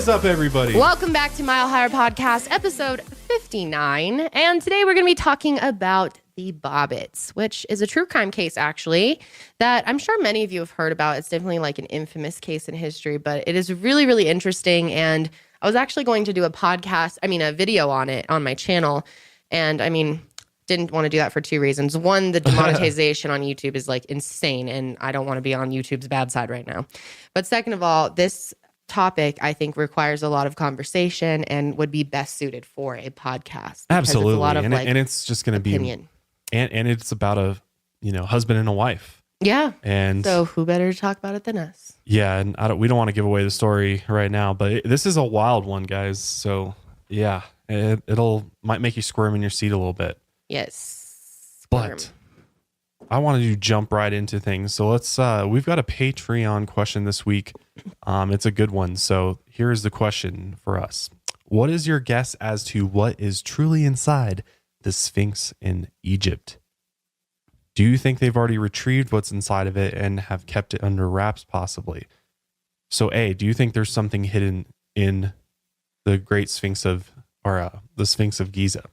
is up, everybody? Welcome back to Mile Higher Podcast, episode 59. And today we're going to be talking about the Bobbitts, which is a true crime case, actually, that I'm sure many of you have heard about. It's definitely like an infamous case in history, but it is really, really interesting. And I was actually going to do a video on it on my channel. And didn't want to do that for two reasons. One, the demonetization on YouTube is like insane, and I don't want to be on YouTube's bad side right now. But second of all, this topic I think requires a lot of conversation and would be best suited for a podcast. Absolutely. It's a lot of, and it's just going to be, and it's about a, husband and a wife. Yeah. And so who better to talk about it than us? Yeah. And we don't want to give away the story right now, but this is a wild one, guys. So yeah, might make you squirm in your seat a little bit. Yes. Squirm. But I wanted to jump right into things. So let's, we've got a Patreon question this week. It's a good one. So here's the question for us. What is your guess as to what is truly inside the Sphinx in Egypt? Do you think they've already retrieved what's inside of it and have kept it under wraps possibly? So A, do you think there's something hidden in the Great Sphinx the Sphinx of Giza?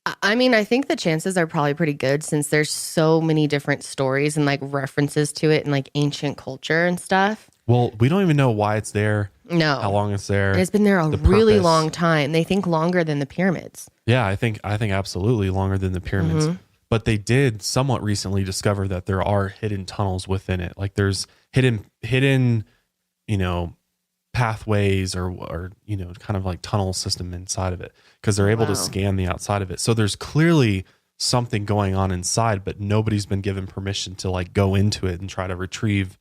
I think the chances are probably pretty good since there's so many different stories and like references to it and like ancient culture and stuff. Well, we don't even know why it's there. No. How long it's there. And it's been there a really long time. They think longer than the pyramids. Yeah, I think absolutely longer than the pyramids. Mm-hmm. But they did somewhat recently discover that there are hidden tunnels within it. Like there's hidden, pathways or kind of like tunnel system inside of it because they're able to scan the outside of it. So there's clearly something going on inside, but nobody's been given permission to like go into it and try to retrieve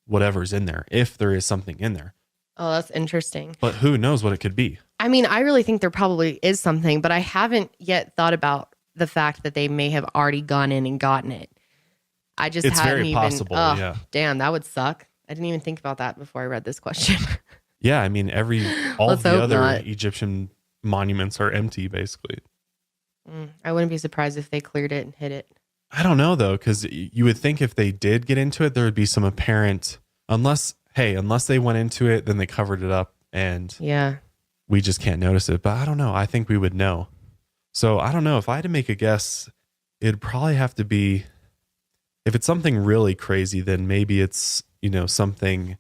whatever's in there, if there is something in there. Oh, that's interesting. But who knows what it could be? I really think there probably is something, but I haven't yet thought about the fact that they may have already gone in and gotten it. It's very possible. Yeah. Damn, that would suck. I didn't even think about that before I read this question. Yeah, all of the other Egyptian monuments are empty, basically. I wouldn't be surprised if they cleared it and hid it. I don't know, though, because you would think if they did get into it, there would be some apparent, unless they went into it, then they covered it up, and we just can't notice it. But I don't know. I think we would know. So I don't know. If I had to make a guess, it'd probably have to be, if it's something really crazy, then maybe it's, something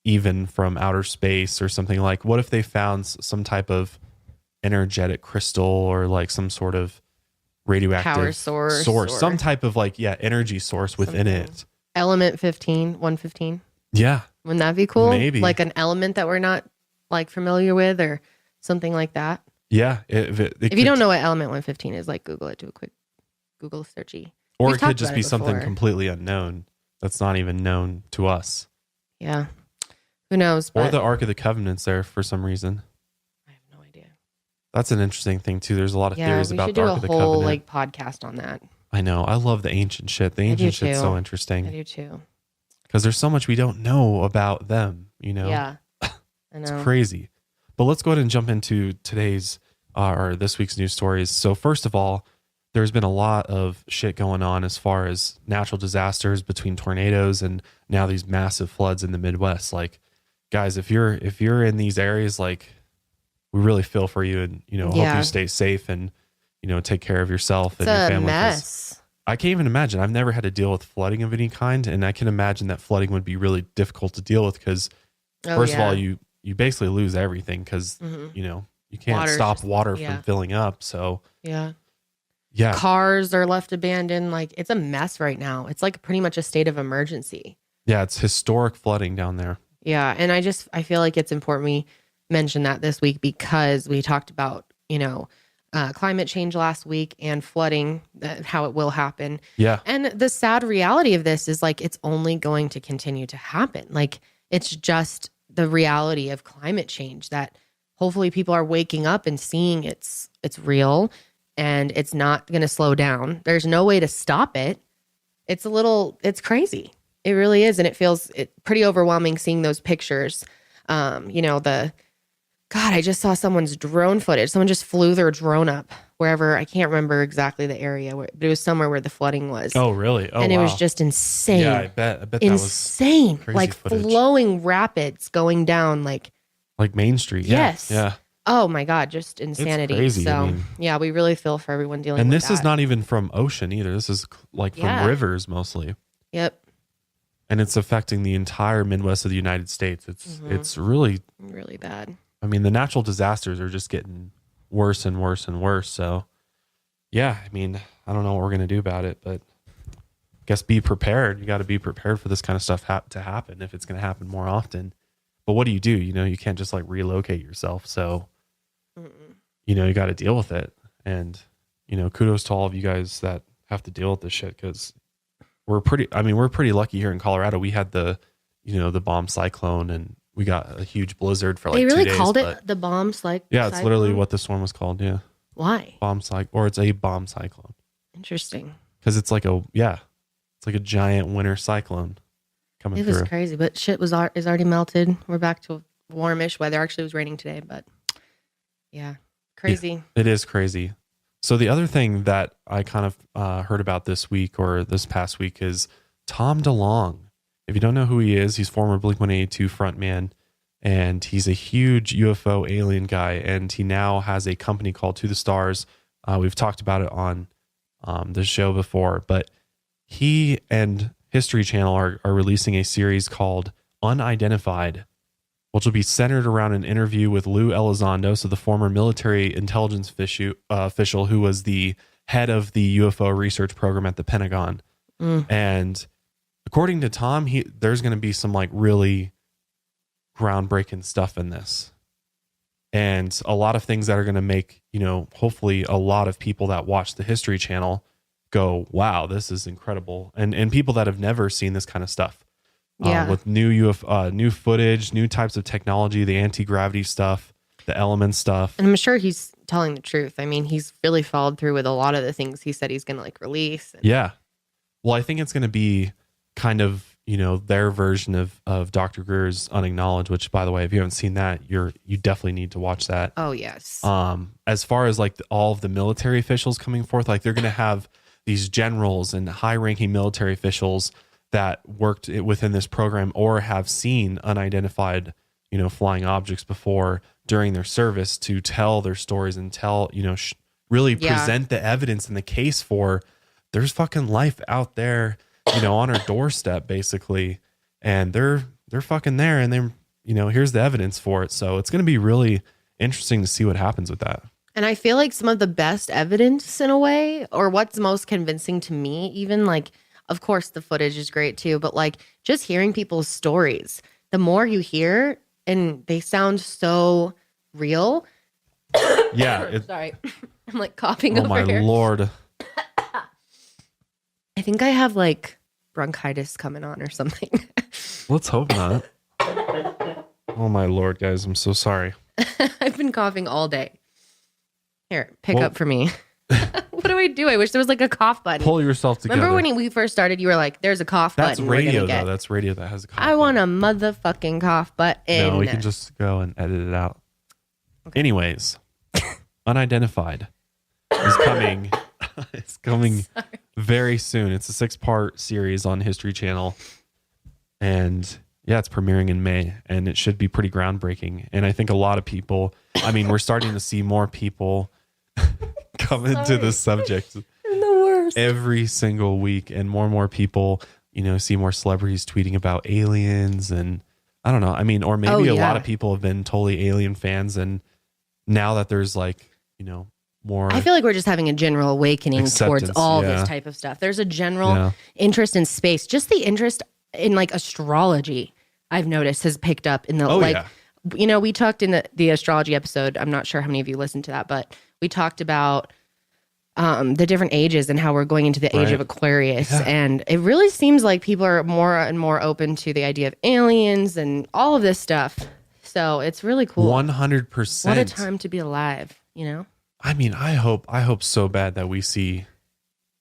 even from outer space or something. Like, what if they found some type of energetic crystal or like some sort of radioactive power source, some type of energy source within it. Element 115. Yeah. Wouldn't that be cool? Maybe. Like an element that we're not like familiar with or something like that. Yeah. If you don't know what element 115 is, like Google it, do a quick Google searchy. Or it could just be something completely unknown that's not even known to us. Yeah. Who knows? Or the Ark of the Covenant's there for some reason. I have no idea. That's an interesting thing too. There's a lot of theories about the Ark of the Covenant. We should do a whole podcast on that. I know. I love the ancient shit. The ancient shit's so interesting. I do too. Because there's so much we don't know about them, Yeah. I know. It's crazy. But let's go ahead and jump into today's or this week's news stories. So first of all, there's been a lot of shit going on as far as natural disasters between tornadoes and now these massive floods in the Midwest. Like, guys, if you're in these areas, like, we really feel for you and, hope you stay safe and, take care of yourself and your family. It's a mess. I can't even imagine. I've never had to deal with flooding of any kind. And I can imagine that flooding would be really difficult to deal with because first of all, you basically lose everything because, you can't stop water from filling up. So yeah. Cars are left abandoned. Like, it's a mess right now. It's like pretty much a state of emergency. Yeah, it's historic flooding down there. Yeah, and I feel like it's important we mention that this week because we talked about, climate change last week and flooding, how it will happen. Yeah. And the sad reality of this is like, it's only going to continue to happen. Like, it's just the reality of climate change that hopefully people are waking up and seeing it's real. And it's not going to slow down. There's no way to stop it. It's crazy. It really is. And it feels pretty overwhelming seeing those pictures. I just saw someone's drone footage. Someone just flew their drone up wherever. I can't remember exactly the area, but it was somewhere where the flooding was. Oh, really? Oh, and it was just insane. Yeah, I bet that insane. Was like footage. Flowing rapids going down like Like Main Street. Yes. Yeah. Oh my God, just insanity. It's crazy. So yeah, we really feel for everyone dealing with and that. this is not even from ocean either. This is like from rivers mostly. Yep. And it's affecting the entire Midwest of the United States. It's really bad. I mean, the natural disasters are just getting worse and worse and worse. So yeah, I mean, I don't know what we're going to do about it, but I guess be prepared. You got to be prepared for this kind of stuff to happen if it's going to happen more often. But what do? You can't just like relocate yourself. So, you got to deal with it. And, kudos to all of you guys that have to deal with this shit because we're pretty lucky here in Colorado. We had the bomb cyclone and we got a huge blizzard for like 2 days. They really called it the bomb cyclone? Yeah, it's literally what the storm was called. Yeah. Why? It's a bomb cyclone. Interesting. Because it's like a giant winter cyclone coming through. It was crazy, but shit is already melted. We're back to warmish weather. Actually, it was raining today, but yeah, crazy. Yeah, it is crazy. So the other thing that I kind of heard about this week or this past week is Tom DeLonge. If you don't know who he is, he's former Blink-182 frontman, and he's a huge UFO alien guy, and he now has a company called To the Stars. We've talked about it on the show before, but he and History Channel are releasing a series called Unidentified, which will be centered around an interview with Lou Elizondo, so the former military intelligence official who was the head of the UFO research program at the Pentagon. And according to Tom, there's going to be some like really groundbreaking stuff in this. And a lot of things that are going to make, hopefully a lot of people that watch the History Channel go, wow, this is incredible. And people that have never seen this kind of stuff. With new UFO, new footage, new types of technology, the anti-gravity stuff, the element stuff. And I'm sure he's telling the truth. I mean, he's really followed through with a lot of the things he said he's going to like release. Yeah. Well, I think it's going to be kind of, their version of Dr. Greer's Unacknowledged, which, by the way, if you haven't seen that, you definitely need to watch that. Oh, yes. As far as like all of the military officials coming forth, like they're going to have these generals and high-ranking military officials that worked within this program or have seen unidentified, flying objects before during their service to tell their stories and tell, really present the evidence in the case for there's fucking life out there, on our doorstep basically. And they're fucking there and they're, here's the evidence for it. So it's going to be really interesting to see what happens with that. And I feel like some of the best evidence in a way, or what's most convincing to me, even like, of course, the footage is great too, but like just hearing people's stories, the more you hear and they sound so real. Yeah. Sorry. I'm like coughing over here. Oh my Lord. I think I have like bronchitis coming on or something. Let's hope not. Oh my Lord, guys. I'm so sorry. I've been coughing all day. Here, pick up for me. What do I do? I wish there was like a cough button. Pull yourself together. Remember when we first started, you were like, there's a cough That's button. Radio, though. That's radio that has a cough I want a motherfucking cough button. No, we can just go and edit it out. Okay. Anyways, Unidentified is coming. It's coming very soon. It's a 6-part series on History Channel. And yeah, it's premiering in May and it should be pretty groundbreaking. And I think a lot of people, we're starting to see more people come into this subject every single week, and more people, see more celebrities tweeting about aliens, and I don't know. Or maybe a lot of people have been totally alien fans, and now that there's like, more, I feel like we're just having a general awakening towards all this type of stuff. There's a general interest in space. Just the interest in like astrology, I've noticed, has picked up in the we talked in the astrology episode. I'm not sure how many of you listened to that, but we talked about the different ages and how we're going into the age of Aquarius. Yeah. And it really seems like people are more and more open to the idea of aliens and all of this stuff. So it's really cool. 100%. What a time to be alive, I hope so bad that we see.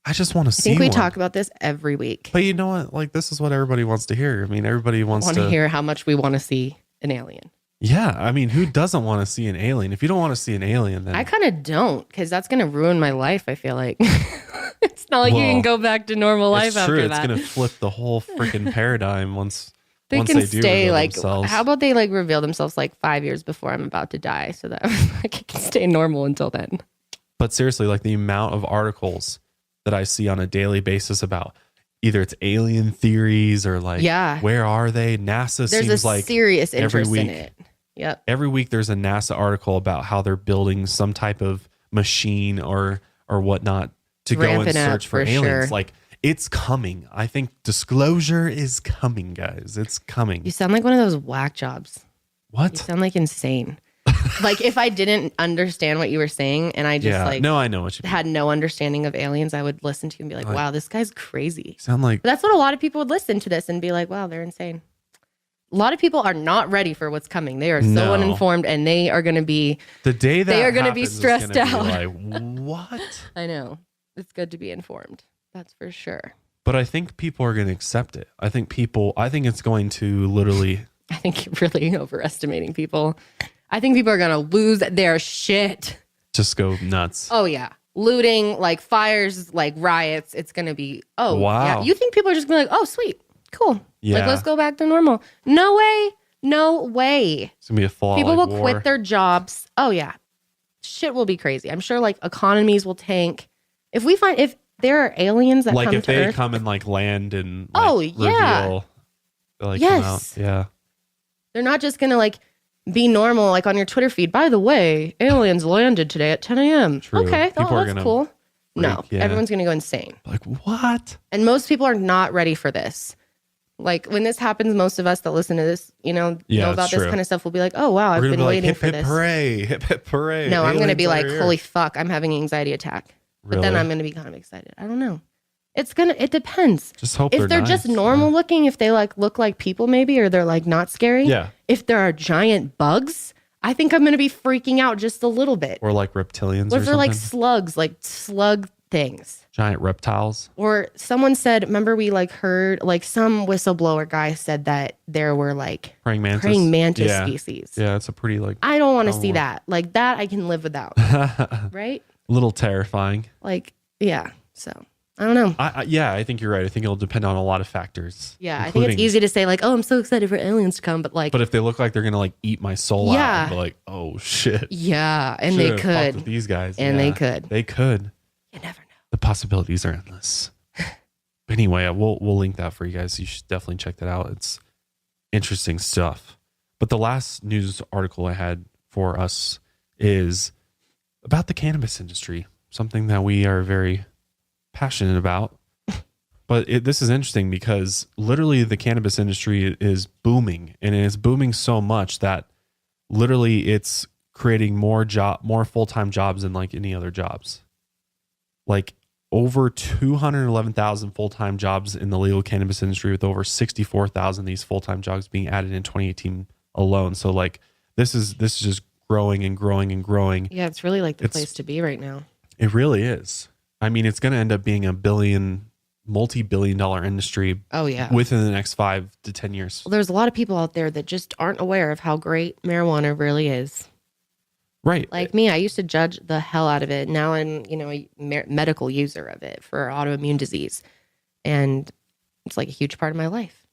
I just want to see. I think we talk about this every week. But you know what? Like, this is what everybody wants to hear. Everybody wants to hear how much we want to see an alien. Yeah. Who doesn't want to see an alien? If you don't want to see an alien, then I kind of don't, because that's going to ruin my life, I feel like. It's not like you can go back to normal life after that. It's going to flip the whole freaking paradigm once They Once can they do stay reveal like, themselves. how about they like reveal themselves like 5 years before I'm about to die so that I can stay normal until then. But seriously, like the amount of articles that I see on a daily basis about either it's alien theories or like, where are they? NASA There's seems a like serious every interest week, in it. Yep. Every week there's a NASA article about how they're building some type of machine or whatnot to go and search for aliens. Sure. Like, it's coming. I think disclosure is coming, guys. It's coming. You sound like one of those whack jobs. What? You sound like insane. Like if I didn't understand what you were saying and I just no, I know what you mean. Had no understanding of aliens, I would listen to you and be like, wow, this guy's crazy. Sound like, but that's what a lot of people would listen to this and be like, wow, they're insane. A lot of people are not ready for what's coming. They are so uninformed and they are going to be, the day that they are going to be stressed out. Like, what? I know. It's good to be informed. That's for sure. But I think people are going to accept it. I think it's going to literally. I think you're really overestimating people. I think people are going to lose their shit. Just go nuts. Oh, yeah. Looting, like fires, like riots. It's going to be, wow. Yeah. You think people are just going to be like, oh, sweet. Cool. Yeah. Like, let's go back to normal. No way. No way. It's going to be a full people will war. quit their jobs. Oh, yeah. Shit will be crazy. I'm sure like economies will tank. If there are aliens that like come if to they Earth, come and like land and like, reveal, like, yes, come out. Yeah, they're not just gonna like be normal like on your Twitter feed. By the way, aliens landed today at 10 a.m. True. Okay, people are that's gonna cool. No, yeah. everyone's gonna go insane. Like what? And most people are not ready for this. Like when this happens, most of us that listen to this, know about this kind of stuff will be like, oh wow, I've been waiting for this. Hip hip hooray! No, I'm gonna be like, here. holy fuck, I'm having an anxiety attack. But Really? then I'm gonna be kind of excited. I don't know. It depends. Just hope if they're nice. just normal looking, if they like look like people maybe, or they're like not scary. Yeah. If there are giant bugs, I think I'm gonna be freaking out just a little bit. Or like reptilians. What or if they're something? like slugs, like slug things? Giant reptiles. Or someone said, remember we like heard like some whistleblower guy said that there were like praying mantis species. Yeah, it's a pretty like. I don't want to see that. Like that I can live without. Right? A little terrifying. Like yeah. So I don't know. I think you're right. I think it'll depend on a lot of factors. Yeah, I think it's easy to say like, oh, I'm so excited for aliens to come, but like, but if they look like they're gonna like eat my soul out, I'd be like, oh shit. Yeah, and Should've they could. With these guys, and they could. They could. You never know. The possibilities are endless. But anyway, we'll link that for you guys. You should definitely check that out. It's interesting stuff. But the last news article I had for us is about the cannabis industry, something that we are very passionate about. But this is interesting because literally the cannabis industry is booming, and it is booming so much that literally it's creating more full-time jobs than like any other jobs. Like over 211,000 full-time jobs in the legal cannabis industry, with over 64,000 of these full-time jobs being added in 2018 alone. So like this is just growing and growing and growing. Yeah, it's really like the place to be right now. It really is. I mean, it's going to end up being a multi-billion-dollar industry. Oh yeah, within the next 5 to 10 years. Well, there's a lot of people out there that just aren't aware of how great marijuana really is. Right. Like me, I used to judge the hell out of it. Now I'm, a medical user of it for autoimmune disease. And it's like a huge part of my life.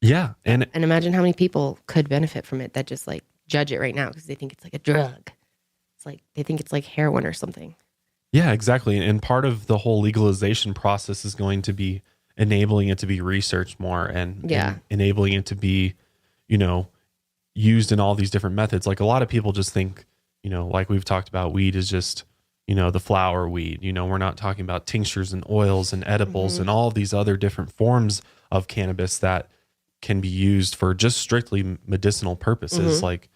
Yeah. And imagine how many people could benefit from it that just like judge it right now because they think it's like a drug. It's like, they think it's like heroin or something. Yeah, exactly. And part of the whole legalization process is going to be enabling it to be researched more and enabling it to be, used in all these different methods. Like a lot of people just think, like we've talked about, weed is just, the flower weed. We're not talking about tinctures and oils and edibles and all of these other different forms of cannabis that can be used for just strictly medicinal purposes. Like,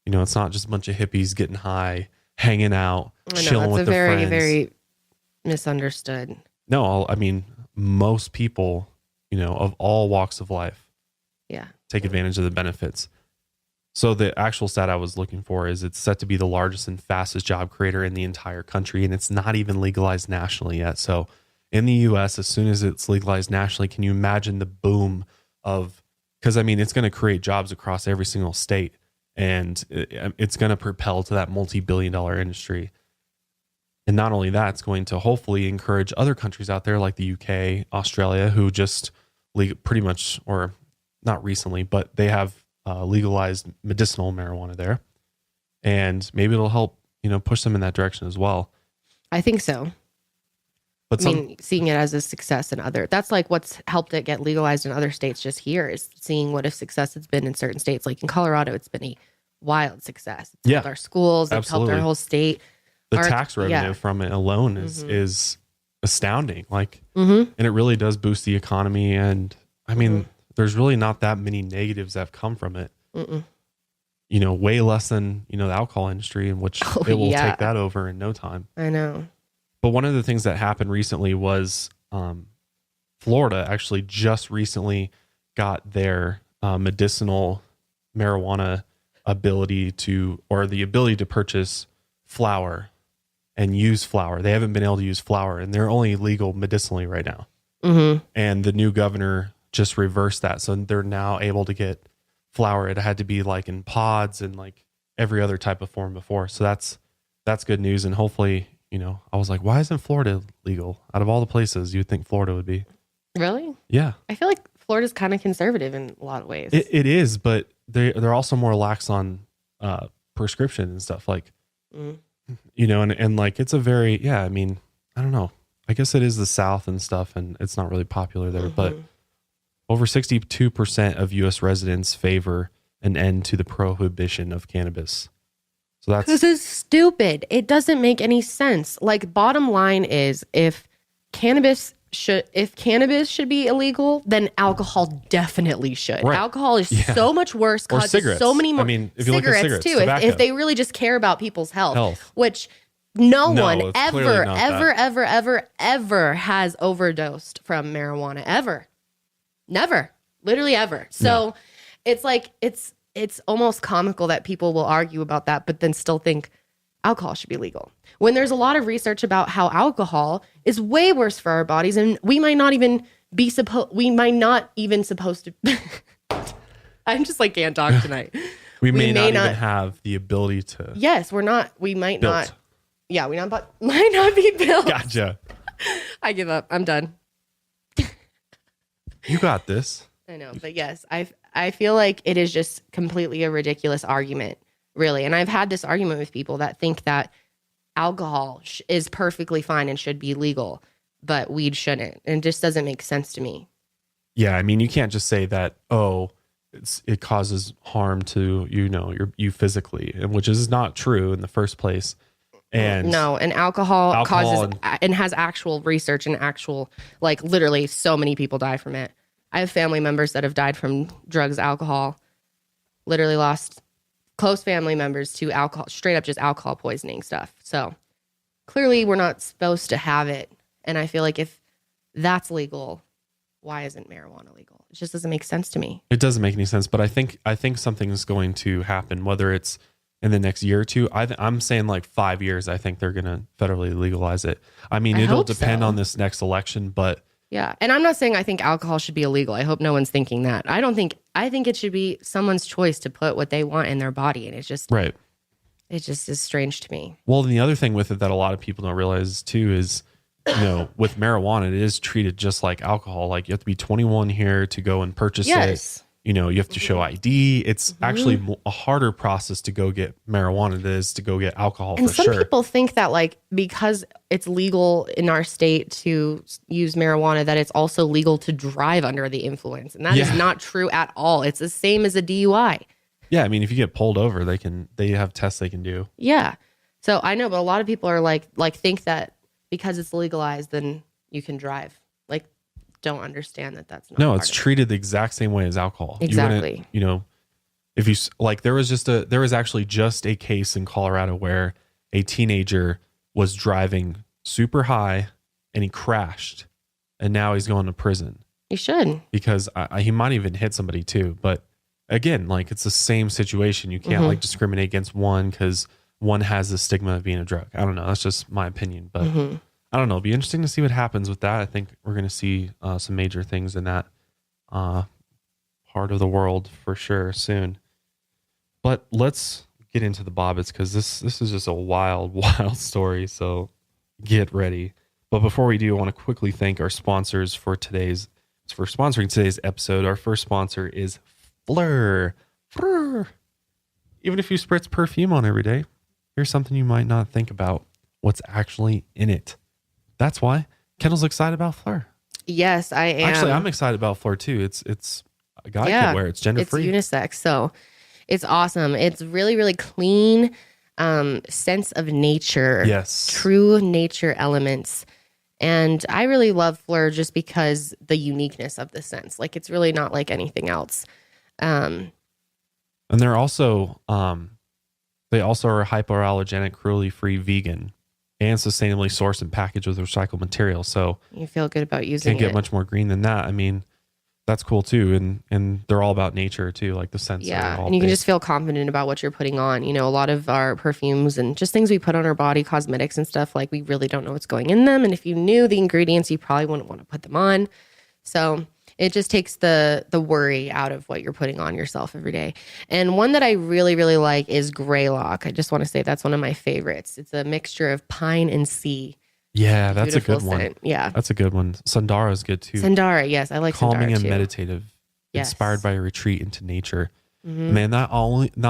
it's not just a bunch of hippies getting high, hanging out, chilling with their friends. It's very misunderstood. No, I mean, most people, of all walks of life, take advantage of the benefits. So the actual stat I was looking for is it's set to be the largest and fastest job creator in the entire country, and it's not even legalized nationally yet. So in the US, as soon as it's legalized nationally, can you imagine the boom of, because I mean, it's going to create jobs across every single state, and it's going to propel to that multi-billion-dollar industry. And not only that, it's going to hopefully encourage other countries out there like the UK, Australia, who just pretty much, or not recently, but they have legalized medicinal marijuana there, and maybe it'll help, push them in that direction as well. I think so. But seeing it as a success in that's like what's helped it get legalized in other states just here is seeing what a success it's been in certain states. Like in Colorado, it's been a wild success. It's helped our schools. It's helped our whole state. The tax revenue from it alone is astounding. Like, and it really does boost the economy. And I mean, there's really not that many negatives that have come from it. Way less than, the alcohol industry, in which it will take that over in no time. I know. But one of the things that happened recently was Florida actually just recently got their medicinal marijuana ability to purchase flower and use flower. They haven't been able to use flower, and they're only legal medicinally right now. And the new governor just reversed that. So they're now able to get flower. It had to be like in pods and like every other type of form before. So that's good news. And hopefully, I was like, why isn't Florida legal? Out of all the places you'd think Florida would be. Really? Yeah. I feel like Florida's kind of conservative in a lot of ways. It is, but they're also more lax on prescription and stuff, like, and like it's a very, I mean, I don't know. I guess it is the South and stuff, and it's not really popular there, but over 62% of U.S. residents favor an end to the prohibition of cannabis. So that's because it's stupid. It doesn't make any sense. Like, bottom line is, if cannabis should be illegal, then alcohol definitely should. Right. Alcohol is so much worse, causes so many more. I mean, if you look at cigarettes too, if they really just care about people's health. Which no one ever has overdosed from marijuana ever. Never. Literally ever. So it's like, it's almost comical that people will argue about that, but then still think alcohol should be legal. When there's a lot of research about how alcohol is way worse for our bodies, and we might not even supposed to. I'm just like, can't talk tonight. we may not even have the ability to. Yes, we're not. We might built. Not. Yeah, might not be built. Gotcha. I give up. I'm done. You got this. I know, but yes, I feel like it is just completely a ridiculous argument, really. And I've had this argument with people that think that alcohol is perfectly fine and should be legal, but weed shouldn't. And it just doesn't make sense to me. Yeah, I mean, you can't just say that, it causes harm to, you physically, which is not true in the first place. And no, and alcohol causes and has actual research and actual, like, literally so many people die from it. I have family members that have died from drugs, alcohol, literally lost close family members to alcohol, straight up just alcohol poisoning stuff. So clearly we're not supposed to have it. And I feel like if that's legal, why isn't marijuana legal? It just doesn't make sense to me. It doesn't make any sense, but I think something is going to happen, whether it's in the next year or two. I'm saying like 5 years, I think they're going to federally legalize it. I mean, it'll depend on this next election, but yeah. And I'm not saying I think alcohol should be illegal. I hope no one's thinking that. I think it should be someone's choice to put what they want in their body. And it's just, right. It just is strange to me. Well, and the other thing with it that a lot of people don't realize too is, with marijuana, it is treated just like alcohol. Like, you have to be 21 here to go and purchase it. You have to show ID. It's actually a harder process to go get marijuana than it is to go get alcohol, and for sure. And some people think that, like, because it's legal in our state to use marijuana, that it's also legal to drive under the influence. And that is not true at all. It's the same as a DUI. Yeah, I mean, if you get pulled over, they have tests they can do. Yeah. So I know, but a lot of people are like think that because it's legalized, then you can drive. Like, don't understand that that's not. No, it's treated the exact same way as alcohol. Exactly. If you like, there was actually just a case in Colorado where a teenager was driving super high and he crashed, and now he's going to prison. He should, because he might even hit somebody too. But again, like, it's the same situation. You can't like discriminate against one because one has the stigma of being a drug. I don't know. That's just my opinion, but I don't know. It'll be interesting to see what happens with that. I think we're going to see some major things in that part of the world for sure soon. But let's get into the Bobbitts, because this is just a wild story. So get ready. But before we do, I want to quickly thank our sponsors for today's for sponsoring today's episode. Our first sponsor is Fleur. Fleur. Even if you spritz perfume on every day, here's something you might not think about: what's actually in it. That's why Kendall's excited about Fleur. Yes, I am. Actually, I'm excited about Fleur too. It's a guy can wear. It's gender free. It's unisex, so it's awesome. It's really, really clean, sense of nature. Yes. True nature elements. And I really love Fleur just because the uniqueness of the scents. Like, it's really not like anything else. And they're also, they also are hypoallergenic, cruelty-free, vegan, and sustainably sourced and packaged with recycled material. So you feel good about using it. Can't get much more green than that. I mean, that's cool too. And they're all about nature too. Like the scents. Yeah. And you can just feel confident about what you're putting on. You know, a lot of our perfumes and just things we put on our body, cosmetics and stuff, like we really don't know what's going in them. And if you knew the ingredients, you probably wouldn't want to put them on. So it just takes the worry out of what you're putting on yourself every day. And one that I really, really like is Greylock. I just want to say that's one of my favorites. It's a mixture of pine and sea. Yeah, that's a good scent. one. Yeah. That's a good one. Sundara is good too. Sundara, yes. I like calming Sundara and too. meditative. Yes. Inspired by a retreat into nature. Mm-hmm. Man, not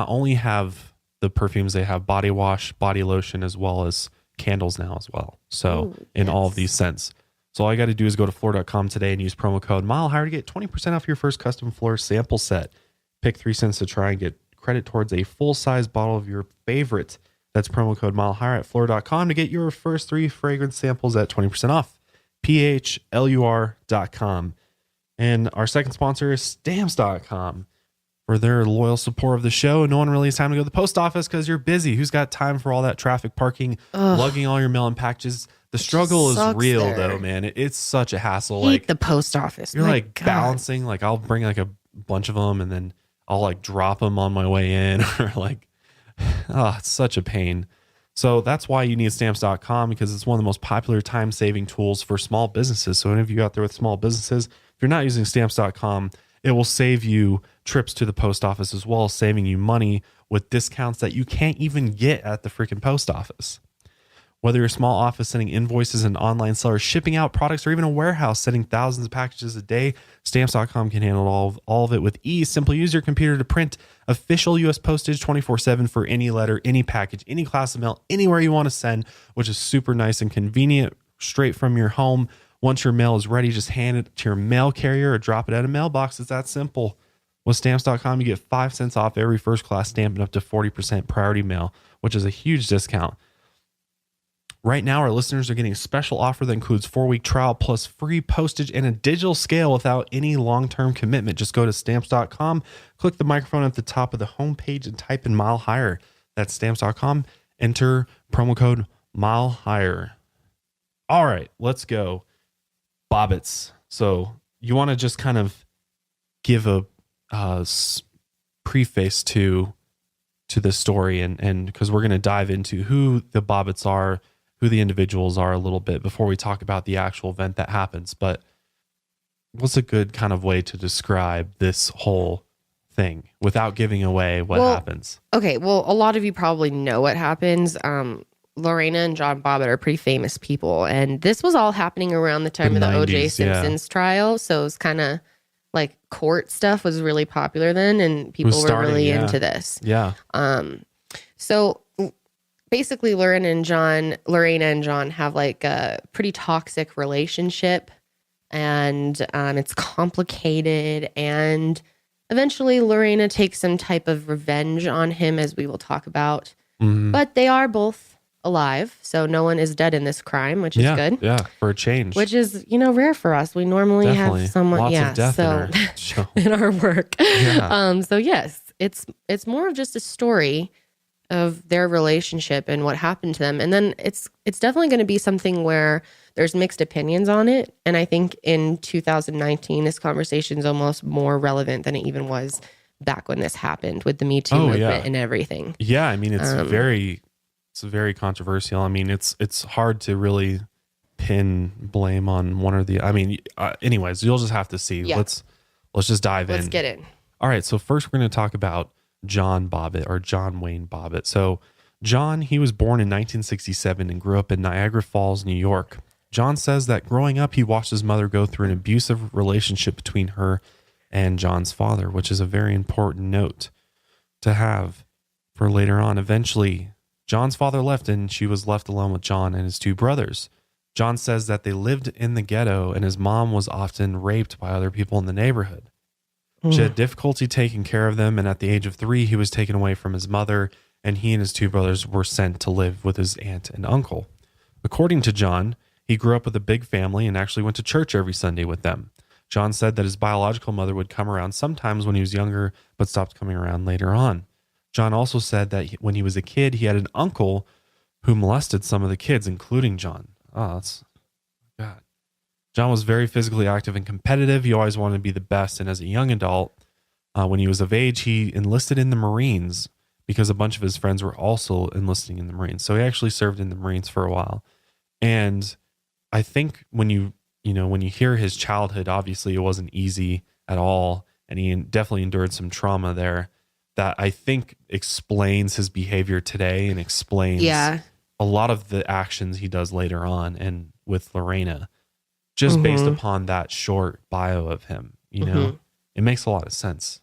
only have the perfumes, they have body wash, body lotion, as well as candles now as well. So in all of these scents. So all you got to do is go to Fleur.com today and use promo code MileHigher to get 20% off your first custom Fleur sample set. Pick 3 cents to try and get credit towards a full-size bottle of your favorite. That's promo code MileHigher at Fleur.com to get your first 3 fragrance samples at 20% off. PHLUR.com. And our second sponsor is Stamps.com. For their loyal support of the show. No one really has time to go to the post office because you're busy. Who's got time for all that traffic parking, lugging all your mail and packages? The struggle is real though, man. It's such a hassle. Hate the post office. You're balancing. Like I'll bring like a bunch of them and then I'll like drop them on my way in or like, it's such a pain. So that's why you need Stamps.com, because it's one of the most popular time-saving tools for small businesses. So any of you out there with small businesses, if you're not using Stamps.com, it will save you trips to the post office as well as saving you money with discounts that you can't even get at the freaking post office. Whether you're a small office sending invoices and online sellers shipping out products, or even a warehouse sending thousands of packages a day, Stamps.com can handle all of it with ease. Simply use your computer to print official U.S. postage 24/7 for any letter, any package, any class of mail, anywhere you want to send, which is super nice and convenient, straight from your home. Once your mail is ready, just hand it to your mail carrier or drop it at a mailbox. It's that simple. With Stamps.com, you get 5 cents off every first class stamp and up to 40% priority mail, which is a huge discount. Right now, our listeners are getting a special offer that includes 4-week trial plus free postage and a digital scale without any long-term commitment. Just go to Stamps.com, click the microphone at the top of the homepage and type in Mile Higher. That's Stamps.com. Enter promo code Mile Higher. All right, let's go. Bobbitts. So you want to just kind of give a preface to this story, and because we're going to dive into who the Bobbitts are, who the individuals are a little bit before we talk about the actual event that happens. But what's a good kind of way to describe this whole thing without giving away what happens? Okay, well, a lot of you probably know what happens. Lorena and John Bobbitt are pretty famous people, and this was all happening around the time of the 90s, O.J. Simpson's trial. So it was kind of like court stuff was really popular then, and people were really into this. Yeah. So basically, Lorena and John have like a pretty toxic relationship, and it's complicated. And eventually, Lorena takes some type of revenge on him, as we will talk about. Mm-hmm. But they are both alive, so no one is dead in this crime, which is good. Yeah, for a change. Which is, rare for us. We normally have someone, lots of death in our work. Yeah. So yes, it's more of just a story of their relationship and what happened to them, and then it's definitely going to be something where there's mixed opinions on it. And I think in 2019, this conversation is almost more relevant than it even was back when this happened with the Me Too movement and everything. Yeah, I mean, it's very controversial. I mean, it's hard to really pin blame on one or the. I mean, anyways, you'll just have to see. Yeah. Let's just dive in. Let's get in. All right. So first, we're going to talk about John Bobbitt, or John Wayne Bobbitt. So John, he was born in 1967 and grew up in Niagara Falls, New York. John says that growing up, he watched his mother go through an abusive relationship between her and John's father, which is a very important note to have for later on. Eventually, John's father left and she was left alone with John and his two brothers. John says that they lived in the ghetto and his mom was often raped by other people in the neighborhood. She had difficulty taking care of them, and at the age of 3, he was taken away from his mother, and he and his two brothers were sent to live with his aunt and uncle. According to John, he grew up with a big family and actually went to church every Sunday with them. John said that his biological mother would come around sometimes when he was younger, but stopped coming around later on. John also said that when he was a kid, he had an uncle who molested some of the kids, including John. Oh, that's God. John was very physically active and competitive. He always wanted to be the best. And as a young adult, when he was of age, he enlisted in the Marines because a bunch of his friends were also enlisting in the Marines. So he actually served in the Marines for a while. And I think when you hear his childhood, obviously it wasn't easy at all. And he definitely endured some trauma there that I think explains his behavior today and explains a lot of the actions he does later on and with Lorena. Just based upon that short bio of him, it makes a lot of sense.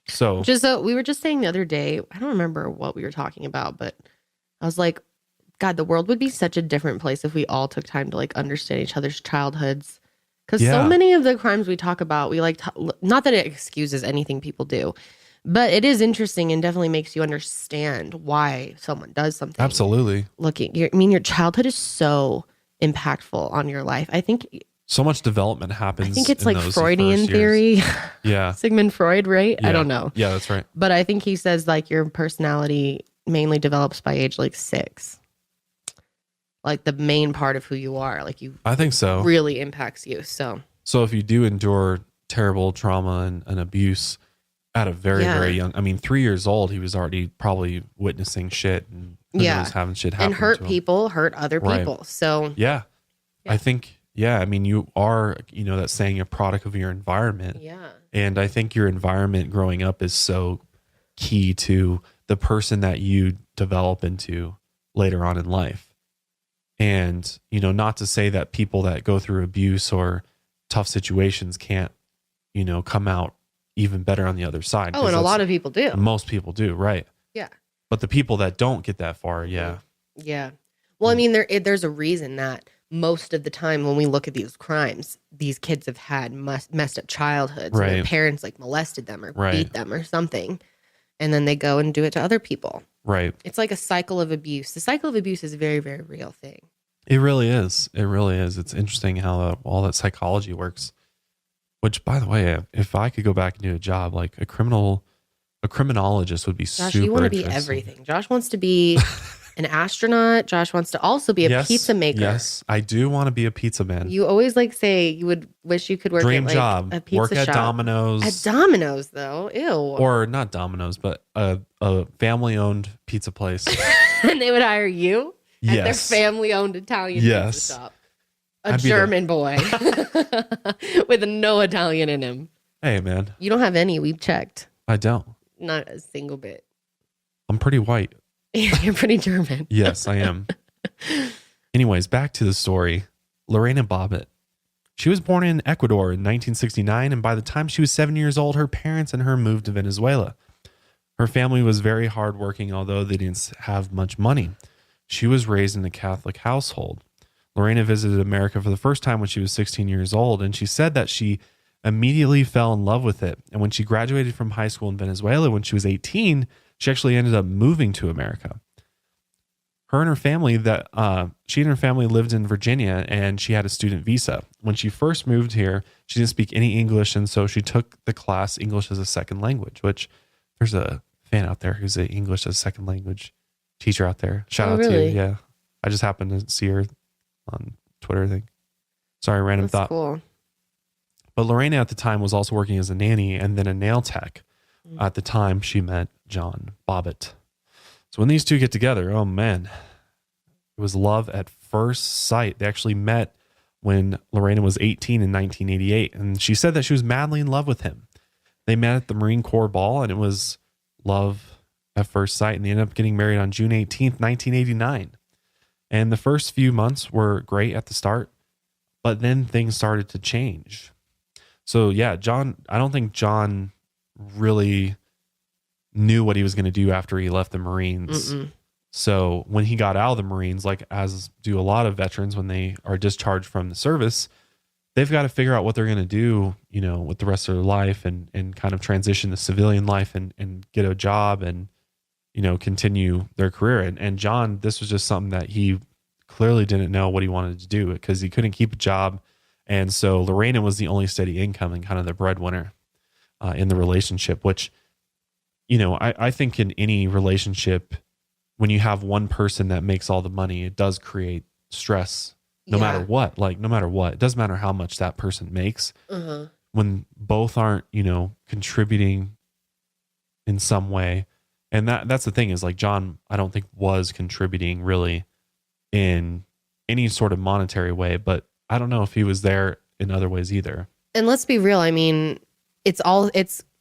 So we were just saying the other day, I don't remember what we were talking about, but I was like, God, the world would be such a different place if we all took time to like understand each other's childhoods. Because so many of the crimes we talk about, we like, not that it excuses anything people do, but it is interesting and definitely makes you understand why someone does something. Absolutely. Your childhood is so impactful on your life. I think so much development happens. I think it's like Freudian theory. Yeah. Sigmund Freud, right? Yeah. I don't know. Yeah, that's right. But I think he says like your personality mainly develops by age like 6. Like the main part of who you are. I think so. Really impacts you. So if you do endure terrible trauma and abuse at a very, very young, 3 years old, he was already probably witnessing shit and having shit happen and hurt to him. people, hurt other people. Right. So I think, you are, that saying, a product of your environment. Yeah. And I think your environment growing up is so key to the person that you develop into later on in life. And, not to say that people that go through abuse or tough situations can't, come out even better on the other side. Oh, and a lot of people do. Most people do, right? Yeah. But the people that don't get that far, yeah. Well, there's a reason that most of the time when we look at these crimes, these kids have had messed up childhoods. Right. Their parents like molested them or beat them or something. And then they go and do it to other people. Right. It's like a cycle of abuse. The cycle of abuse is a very, very real thing. It really is. It really is. It's interesting how all that psychology works. Which, by the way, if I could go back and do a job like a criminologist would be super interesting. Josh, you want to be everything. Josh wants to be an astronaut. Josh wants to also be a pizza maker. Yes, I do want to be a pizza man. You always say you would wish you could work Dream at job. A pizza work at shop. Domino's. At Domino's, though. Ew. Or not Domino's, but a family-owned pizza place. And they would hire you at their family-owned Italian pizza shop. A German boy with no Italian in him. Hey, man. You don't have any. We've checked. I don't. Not a single bit. I'm pretty white. You're pretty German. Yes, I am. Anyways, back to the story. Lorena Bobbitt. She was born in Ecuador in 1969, and by the time she was 7 years old, her parents and her moved to Venezuela. Her family was very hardworking, although they didn't have much money. She was raised in a Catholic household. Lorena visited America for the first time when she was 16 years old, and she said that she immediately fell in love with it. And when she graduated from high school in Venezuela when she was 18, she actually ended up moving to America. She and her family lived in Virginia, and she had a student visa. When she first moved here, she didn't speak any English, and so she took the class English as a second language, which there's a fan out there who's an English as a second language teacher out there. Shout out to you. Yeah. I just happened to see her on Twitter thing. Sorry, random thought. Cool. But Lorena at the time was also working as a nanny and then a nail tech. At the time she met John Bobbitt. So when these two get together, oh man, it was love at first sight. They actually met when Lorena was 18 in 1988. And she said that she was madly in love with him. They met at the Marine Corps ball and it was love at first sight. And they ended up getting married on June 18th, 1989. And the first few months were great at the start, but then things started to change. So yeah, I don't think John really knew what he was going to do after he left the Marines. Mm-mm. So when he got out of the Marines, like as do a lot of veterans when they are discharged from the service, they've got to figure out what they're going to do, with the rest of their life and kind of transition to civilian life and get a job and, continue their career. And John, this was just something that he clearly didn't know what he wanted to do because he couldn't keep a job. And so Lorena was the only steady income and kind of the breadwinner in the relationship, which, I think in any relationship, when you have one person that makes all the money, it does create stress no matter what. Like, no matter what, it doesn't matter how much that person makes. Uh-huh. When both aren't, contributing in some way. And that's the thing is like John, I don't think was contributing really in any sort of monetary way, but I don't know if he was there in other ways either. And let's be real. I mean, it's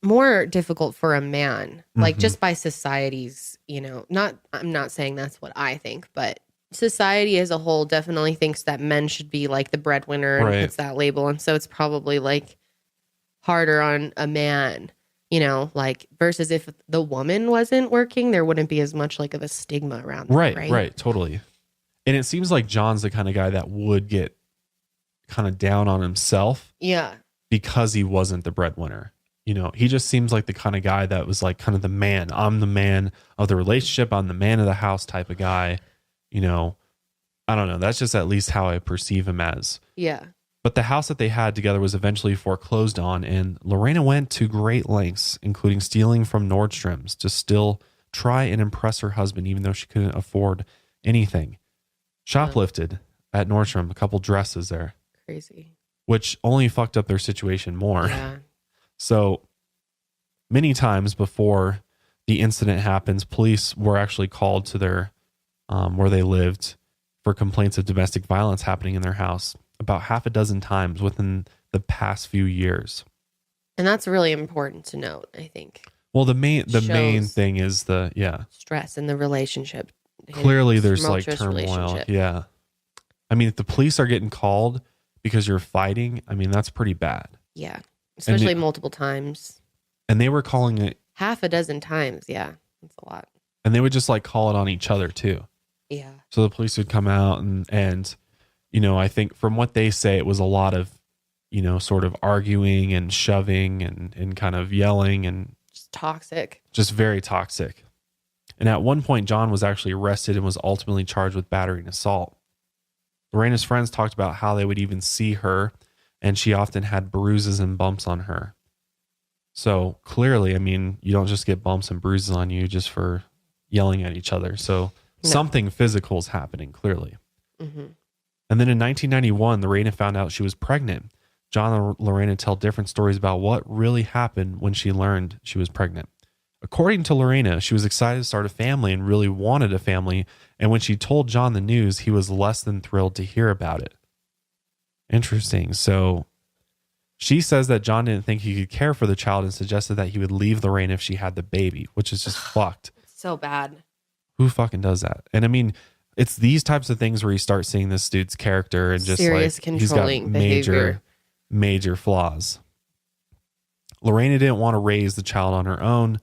more difficult for a man, like just by society's, I'm not saying that's what I think, but society as a whole definitely thinks that men should be like the breadwinner and puts that label. And so it's probably like harder on a man, like versus if the woman wasn't working, there wouldn't be as much like of a stigma around that, right. Totally. And it seems like John's the kind of guy that would get kind of down on himself. Yeah. Because he wasn't the breadwinner. He just seems like the kind of guy that was like kind of the man. I'm the man of the relationship. I'm the man of the house type of guy. I don't know. That's just at least how I perceive him as. Yeah. But the house that they had together was eventually foreclosed on, and Lorena went to great lengths, including stealing from Nordstrom's to still try and impress her husband, even though she couldn't afford anything. Shoplifted at Nordstrom, a couple dresses there. Crazy. Which only fucked up their situation more. Yeah. So many times before the incident happens, police were actually called to their where they lived for complaints of domestic violence happening in their house about half a dozen times within the past few years. And that's really important to note, I think. Well, the main thing is stress in the relationship. Clearly there's like turmoil. Yeah. I mean, if the police are getting called because you're fighting, I mean, that's pretty bad. Yeah. Especially multiple times. And they were calling it half a dozen times. Yeah. That's a lot. And they would just like call it on each other too. Yeah. So the police would come out and I think from what they say, it was a lot of, sort of arguing and shoving and kind of yelling and just toxic. Just very toxic. And at one point, John was actually arrested and was ultimately charged with battery and assault. Lorena's friends talked about how they would even see her, and she often had bruises and bumps on her. So clearly, I mean, you don't just get bumps and bruises on you just for yelling at each other. So something physical is happening, clearly. Mm-hmm. And then in 1991, Lorena found out she was pregnant. John and Lorena tell different stories about what really happened when she learned she was pregnant. According to Lorena, she was excited to start a family and really wanted a family. And when she told John the news, he was less than thrilled to hear about it. Interesting. So she says that John didn't think he could care for the child and suggested that he would leave Lorena if she had the baby, which is just fucked. So bad. Who fucking does that? And I mean, it's these types of things where you start seeing this dude's character and just serious like he's got major flaws. Lorena didn't want to raise the child on her own.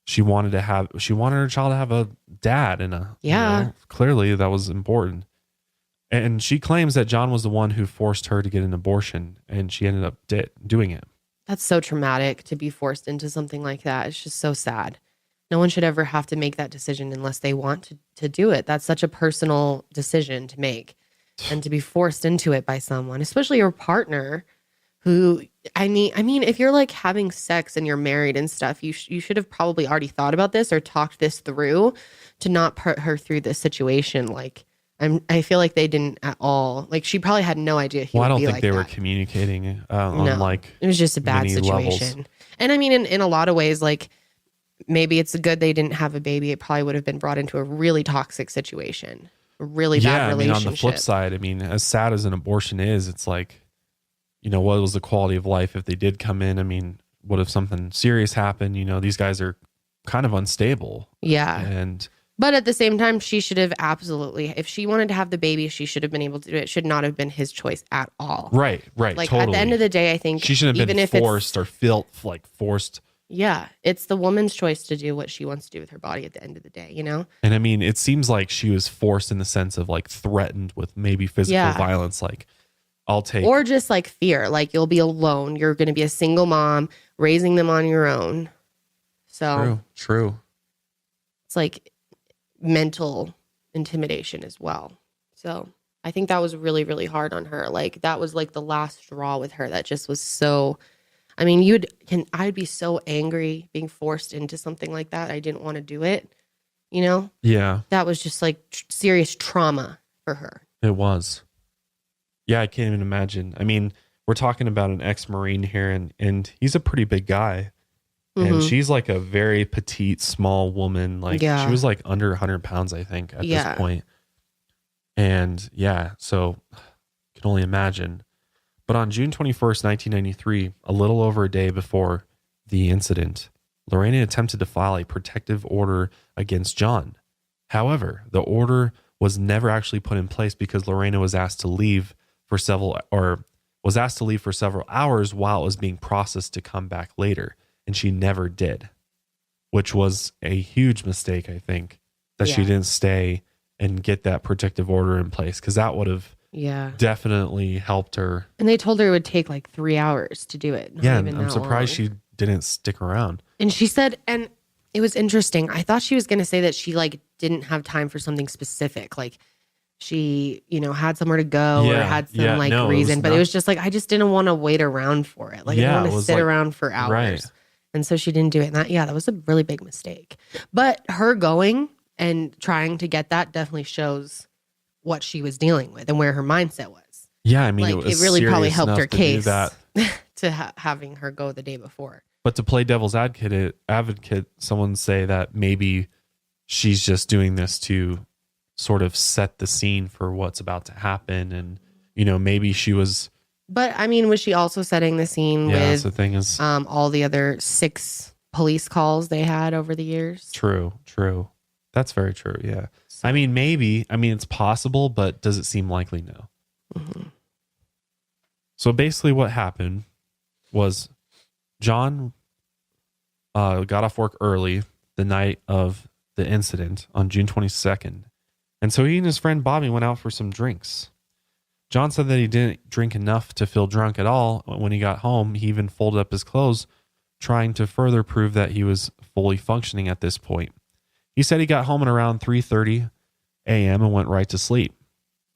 She wanted her child to have a dad and clearly that was important. And she claims that John was the one who forced her to get an abortion, and she ended up doing it. That's so traumatic to be forced into something like that. It's just so sad. No one should ever have to make that decision unless they want to do it. That's such a personal decision to make, and to be forced into it by someone, especially your partner who, I mean, if you're like having sex and you're married and stuff, you should have probably already thought about this or talked this through to not put her through this situation. Like, I feel like they didn't at all. Like, she probably had no idea he would be like that. I don't think they were communicating on like it was just a bad situation. Levels. And I mean, in a lot of ways, like, maybe it's good they didn't have a baby. It probably would have been brought into a really toxic situation, a really bad relationship. I mean, on the flip side, I mean, as sad as an abortion is, it's like, what was the quality of life if they did come in? I mean, what if something serious happened? These guys are kind of unstable. Yeah. And But at the same time, she should have absolutely, if she wanted to have the baby, she should have been able to do it. It should not have been his choice at all. Right. Like totally. at the end of the day, I think she shouldn't have even been if forced or felt like forced. Yeah, it's the woman's choice to do what she wants to do with her body at the end of the day, you know? And I mean, it seems like she was forced in the sense of like threatened with maybe physical violence. Like, I'll take. Or just like fear, like you'll be alone. You're going to be a single mom raising them on your own. So True. It's like mental intimidation as well. So I think that was really, really hard on her. Like that was like the last straw with her. That just was so, I mean, I'd be so angry being forced into something like that. I didn't want to do it, you know? Yeah. That was just like serious trauma for her. It was. Yeah, I can't even imagine. I mean, we're talking about an ex-Marine here and he's a pretty big guy. And she's like a very petite, small woman. Like she was like under 100 pounds, I think, at this point. And so I can only imagine. But on June 21st, 1993, a little over a day before the incident, Lorena attempted to file a protective order against John. However, the order was never actually put in place because Lorena was asked to leave for several hours while it was being processed to come back later. And she never did, which was a huge mistake, I think, that she didn't stay and get that protective order in place, because that would have definitely helped her. And they told her it would take like 3 hours to do it. And I'm surprised she didn't stick around. And she said, and it was interesting, I thought she was going to say that she like didn't have time for something specific, like she, had somewhere to go or had some reason, but it was just like, I just didn't want to wait around for it. Like I didn't want to sit around for hours. Right. And so she didn't do it. And that was a really big mistake. But her going and trying to get that definitely shows what she was dealing with and where her mindset was. Yeah, I mean, it really probably helped her case to having her go the day before. But to play devil's advocate, someone say that maybe she's just doing this to sort of set the scene for what's about to happen. And, maybe she was... But I mean, was she also setting the scene with the thing is, all the other 6 police calls they had over the years? True. That's very true. Yeah. I mean, maybe. I mean, it's possible, but does it seem likely? No. Mm-hmm. So basically what happened was John got off work early the night of the incident on June 22nd. And so he and his friend Bobby went out for some drinks. John said that he didn't drink enough to feel drunk at all. When he got home, he even folded up his clothes, trying to further prove that he was fully functioning at this point. He said he got home at around 3:30 a.m. and went right to sleep.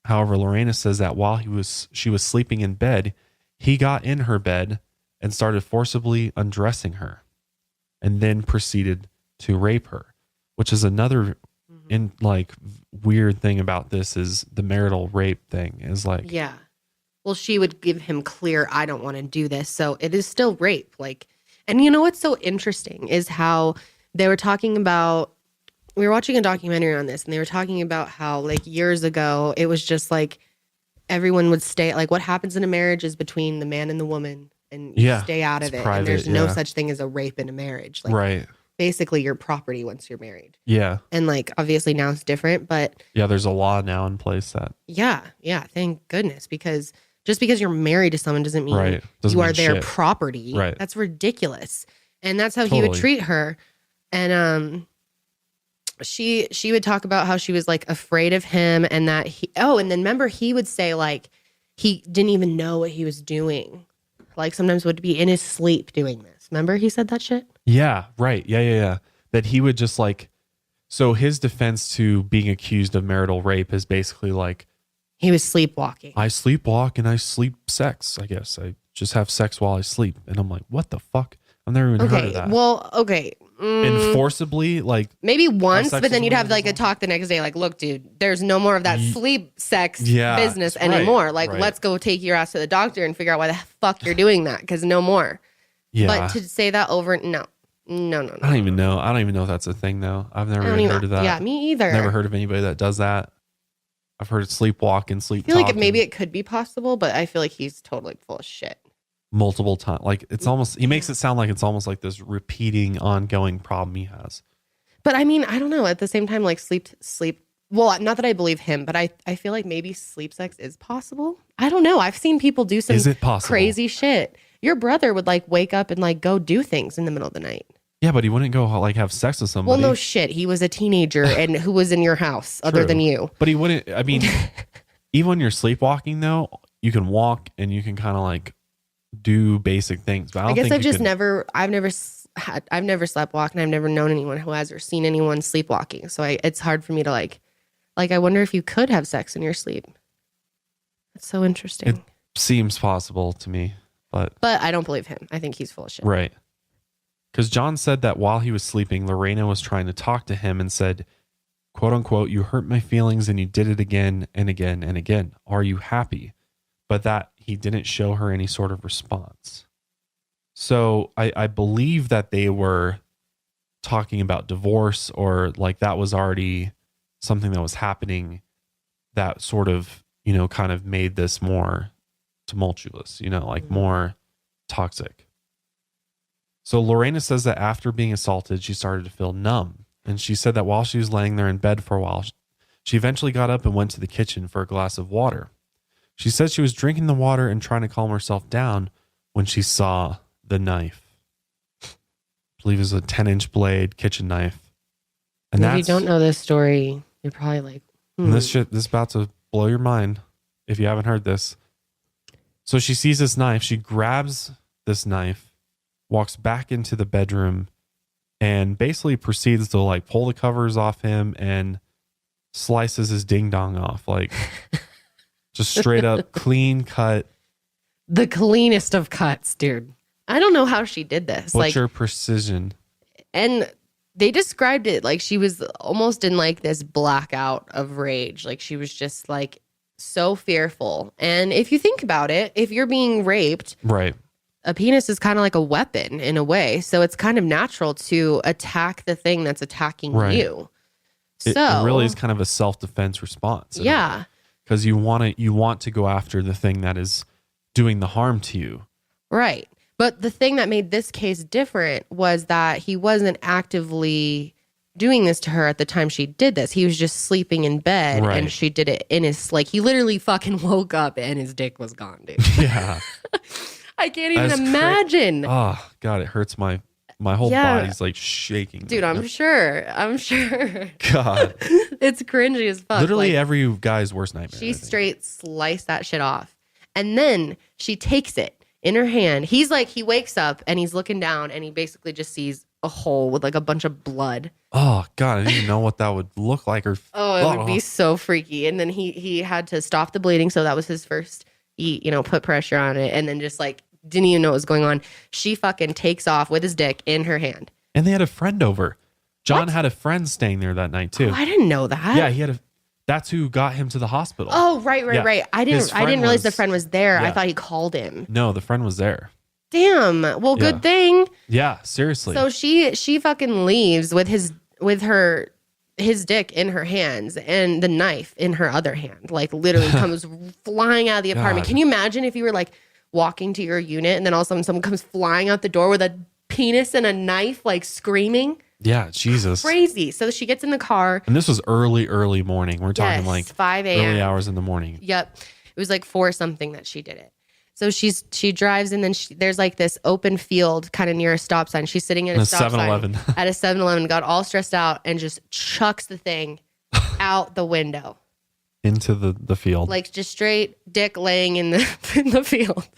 However, Lorena says that while she was sleeping in bed, he got in her bed and started forcibly undressing her and then proceeded to rape her, which is another weird thing about this is the marital rape thing is like, well, she would give him clear, I don't want to do this. So it is still rape. Like, and what's so interesting is how they were talking about, we were watching a documentary on this and they were talking about how like years ago, it was just like everyone would stay, like what happens in a marriage is between the man and the woman and you stay out of it. Private, and there's no such thing as a rape in a marriage. Like, right. Basically your property once you're married. Yeah. And like, obviously now it's different, but. Yeah, there's a law now in place that. Yeah. Thank goodness. Because just because you're married to someone doesn't mean you are their property. Right. That's ridiculous. And that's how he would treat her. And she would talk about how she was like afraid of him and that and then remember he would say like he didn't even know what he was doing. Like sometimes would be in his sleep doing this. Remember he said that shit? Yeah, right. Yeah. That he would just like, so his defense to being accused of marital rape is basically like, he was sleepwalking. I sleepwalk and I sleep sex, I guess. I just have sex while I sleep. And I'm like, what the fuck? I've never even heard of that. Well, okay. And forcibly, like... Maybe once, but then you'd have like a talk the next day, like, look, dude, there's no more of that sleep sex business anymore. Right, like, let's go take your ass to the doctor and figure out why the fuck you're doing that, because no more. Yeah. But to say that over, no. I don't even know. I don't even know if that's a thing, though. I've never even heard of that. Yeah, me either. Never heard of anybody that does that. I've heard sleepwalk and sleep talk. I feel like maybe it could be possible, but I feel like he's totally full of shit. Multiple times. Like it's almost, he makes it sound like it's almost like this repeating, ongoing problem he has. But I mean, I don't know. At the same time, like sleep. Well, not that I believe him, but I feel like maybe sleep sex is possible. I don't know. I've seen people do some Is it possible? Crazy shit. Your brother would like wake up and like go do things in the middle of the night. Yeah, but he wouldn't go like have sex with somebody. Well, no shit. He was a teenager and who was in your house other than you. But he wouldn't. I mean, even when you're sleepwalking, though, you can walk and you can kind of like do basic things. But I guess I've just never sleepwalked, and I've never known anyone who has or seen anyone sleepwalking. So it's hard for me to like I wonder if you could have sex in your sleep. That's so interesting. It seems possible to me, but I don't believe him. I think he's full of shit. Right. Because John said that while he was sleeping, Lorena was trying to talk to him and said, quote unquote, "You hurt my feelings and you did it again and again and again. Are you happy?" But that he didn't show her any sort of response. So I believe that they were talking about divorce, or like that was already something that was happening that sort of, kind of made this more tumultuous, like more toxic. So Lorena says that after being assaulted, she started to feel numb. And she said that while she was laying there in bed for a while, she eventually got up and went to the kitchen for a glass of water. She said she was drinking the water and trying to calm herself down when she saw the knife. I believe it was a 10-inch blade kitchen knife. And if you don't know this story, you're probably like, this is about to blow your mind if you haven't heard this. So she sees this knife. She grabs this knife, walks back into the bedroom, and basically proceeds to like pull the covers off him and slices his ding dong off. Like just straight up clean cut. The cleanest of cuts, dude. I don't know how she did this. Butcher precision. And they described it like she was almost in like this blackout of rage. Like she was just like so fearful. And if you think about it, if you're being raped, right, a penis is kind of like a weapon in a way. So it's kind of natural to attack the thing that's attacking you. It really is kind of a self-defense response. Yeah. Because you want to go after the thing that is doing the harm to you. Right. But the thing that made this case different was that he wasn't actively doing this to her at the time she did this. He was just sleeping in bed and she did it in his, like, he literally fucking woke up and his dick was gone, dude. Yeah. I can't even imagine. Oh, God, it hurts my whole body's like shaking. Dude, I'm sure. God. It's cringy as fuck. Literally every guy's worst nightmare. She straight sliced that shit off. And then she takes it in her hand. He wakes up and he's looking down and he basically just sees a hole with like a bunch of blood. Oh God, I didn't even know what that would look like. It would be so freaky. And then he had to stop the bleeding. So that was his first, put pressure on it. And then just like, didn't even know what was going on. She fucking takes off with his dick in her hand. And they had a friend over. John had a friend staying there that night too. Oh, I didn't know that. Yeah, that's who got him to the hospital. Oh, right. I didn't realize the friend was there. Yeah. I thought he called him. No, the friend was there. Damn. Well, good thing. Yeah, seriously. So she fucking leaves with his dick in her hands and the knife in her other hand. Like literally comes flying out of the apartment. Can you imagine if you were like walking to your unit and then all of a sudden someone comes flying out the door with a penis and a knife, like screaming? Yeah, Jesus. Crazy. So she gets in the car. And this was early morning. We're talking like 5 a.m. early hours in the morning. Yep. It was like 4 something that she did it. So she drives and then there's like this open field kind of near a stop sign. She's sitting at a stop 7-Eleven. sign at a 7-Eleven, got all stressed out and just chucks the thing out the window. Into the field. Like just straight dick laying in the field.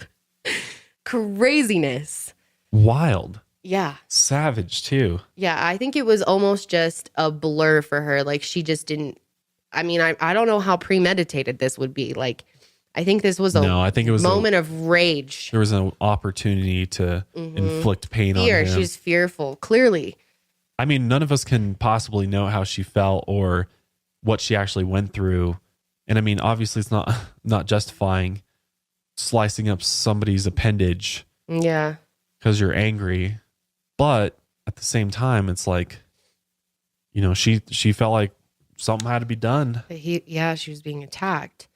Craziness. Wild. Yeah. Savage too. Yeah, I think it was almost just a blur for her. Like she just didn't, I mean, I don't know how premeditated this would be. Like, I think this was I think it was moment of rage. There was an opportunity to inflict pain on him. She's fearful, clearly. I mean, none of us can possibly know how she felt or what she actually went through. And I mean, obviously it's not justifying slicing up somebody's appendage. Yeah. Because you're angry. But at the same time, it's like, she felt like something had to be done. But she was being attacked.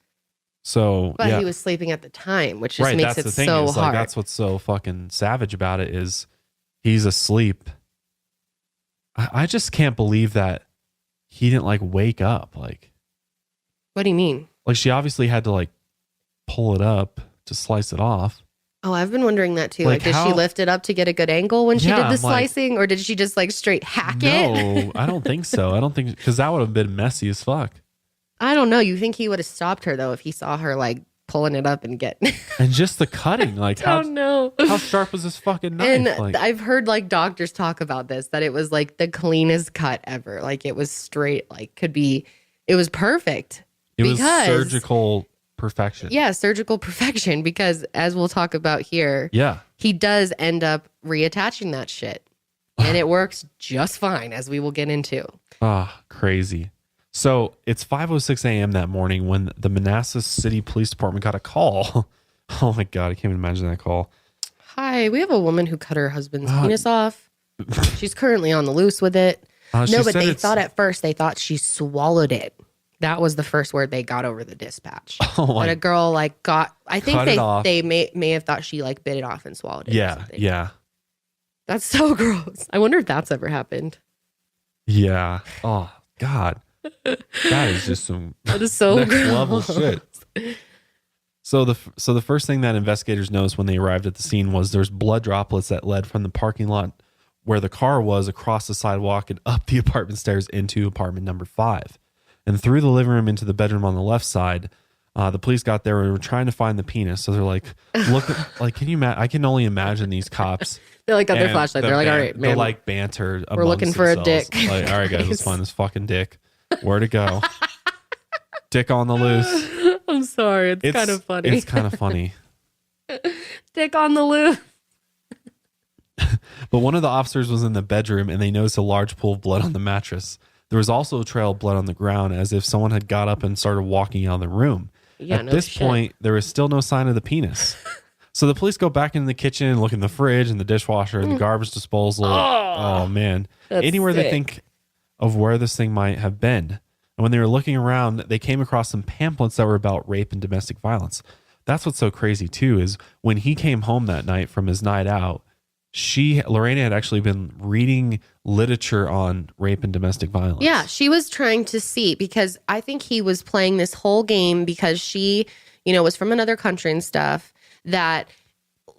So, but he was sleeping at the time, which just makes that's it the thing so is, hard. Like, that's what's so fucking savage about it is he's asleep. I just can't believe that he didn't like wake up. Like, what do you mean? Like she obviously had to like pull it up to slice it off. Oh, I've been wondering that too. Like, did she lift it up to get a good angle when she did the slicing, or did she just like straight hack it? No, I don't think so. I don't think, because that would have been messy as fuck. I don't know. You think he would have stopped her though if he saw her like pulling it up and get and just the cutting, like how sharp was this fucking knife? And like, I've heard like doctors talk about this, that it was like the cleanest cut ever. Like it was straight, like it was perfect. It was surgical perfection. Yeah, surgical perfection, because as we'll talk about here, he does end up reattaching that shit. And it works just fine, as we will get into. Crazy. So it's 5:06 a.m. that morning when the Manassas City Police Department got a call. Oh my God, I can't even imagine that call. Hi, we have a woman who cut her husband's penis off. She's currently on the loose with it. No, but they thought at first, she swallowed it. That was the first word they got over the dispatch. But a girl like I think they may have thought she like bit it off and swallowed it. Yeah. That's so gross. I wonder if that's ever happened. Yeah. Oh God. That is just that is so next gross. level shit. So the first thing that investigators noticed when they arrived at the scene was there's blood droplets that led from the parking lot where the car was across the sidewalk and up the apartment stairs into apartment number 5. And through the living room into the bedroom on the left side. The police got there and were trying to find the penis. So they're like, look, like, can you I can only imagine these cops. They're like, got their flashlight. They're like, all right, man. They're like banter. We're looking for a dick. Like, all right, guys, let's find this fucking dick. Where to go? Dick on the loose. I'm sorry. It's kind of funny. It's kind of funny. Dick on the loose. But one of the officers was in the bedroom and they noticed a large pool of blood on the mattress. There was also a trail of blood on the ground as if someone had got up and started walking out of the room. Yeah, At this point, there was still no sign of the penis. So the police go back into the kitchen and look in the fridge and the dishwasher and the garbage disposal. Oh man. Anywhere sick. they think of where this thing might have been. And when they were looking around, they came across some pamphlets that were about rape and domestic violence. That's what's so crazy too, is when he came home that night from his night out, Lorena had actually been reading literature on rape and domestic violence. Yeah, she was trying to see, because I think he was playing this whole game because she, was from another country and stuff, that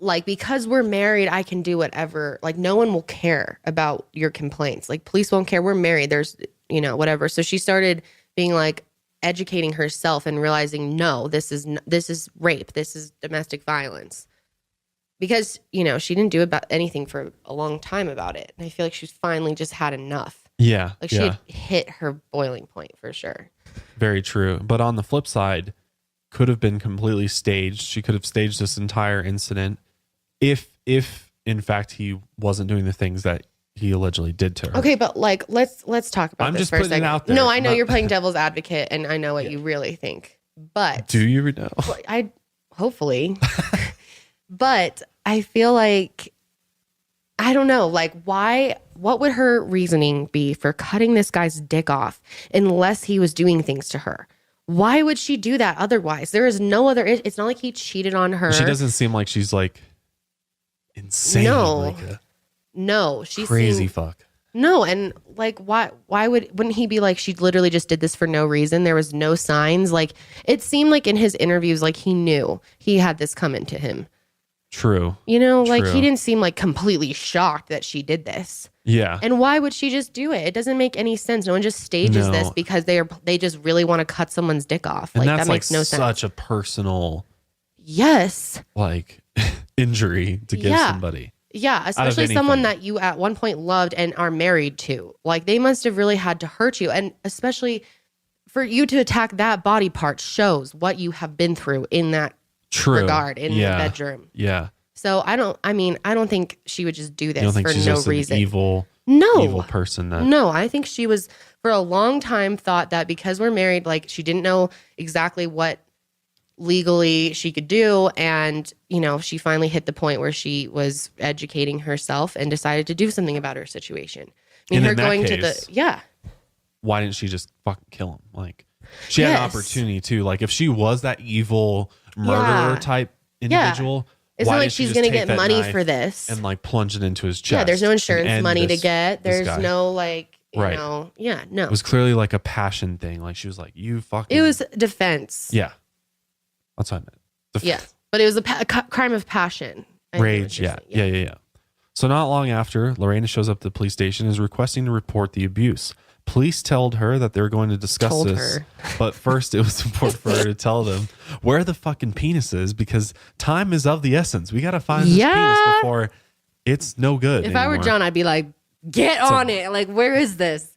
like, because we're married, I can do whatever. Like, no one will care about your complaints. Like, police won't care. We're married. There's, whatever. So she started being like educating herself and realizing, no, this is rape. This is domestic violence. Because, she didn't do about anything for a long time about it. And I feel like she's finally just had enough. Yeah. Like she had hit her boiling point for sure. Very true. But on the flip side, could have been completely staged. She could have staged this entire incident if in fact he wasn't doing the things that he allegedly did to her. Okay, but like let's talk about this for a second. I'm just putting it out there. No, I know you're playing devil's advocate and I know what you really think. But do you know? Hopefully. But I feel like, I don't know, like what would her reasoning be for cutting this guy's dick off unless he was doing things to her? Why would she do that otherwise? There is no other, it's not like he cheated on her. She doesn't seem like she's like insane. No, she's crazy fuck. No, and like why wouldn't he be like, she literally just did this for no reason? There was no signs. Like it seemed like in his interviews, like he knew he had this come into him. True. Like he didn't seem like completely shocked that she did this. Yeah. And why would she just do it? It doesn't make any sense. No one just stages this because they just really want to cut someone's dick off. And like that's that makes no sense. Such a personal like injury to give somebody. Yeah, especially someone that you at one point loved and are married to. Like they must have really had to hurt you. And especially for you to attack that body part shows what you have been through in that regard in the bedroom. Yeah. So I don't think she would just do this for she's no just reason. An evil person. No, I think she was for a long time thought that because we're married, like she didn't know exactly what legally she could do. And, she finally hit the point where she was educating herself and decided to do something about her situation. I mean, and her going case, to the, why didn't she just fucking kill him? Like she had an opportunity too. Like if she was that evil murderer type individual, It's not like she's going to get money for this. And like plunge it into his chest. Yeah, there's no insurance money to get. There's no like, you know, no. It was clearly like a passion thing. Like she was like, you fucking. It was defense. Yeah. That's what I meant. Yeah. But it was a crime of passion. Rage. Yeah. So not long after, Lorena shows up at the police station and is requesting to report the abuse. Police told her that they were going to discuss this. But first, it was important for her to tell them where the fucking penis is because time is of the essence. We got to find this penis before it's no good If I were John, I'd be like, get on it. Like, where is this?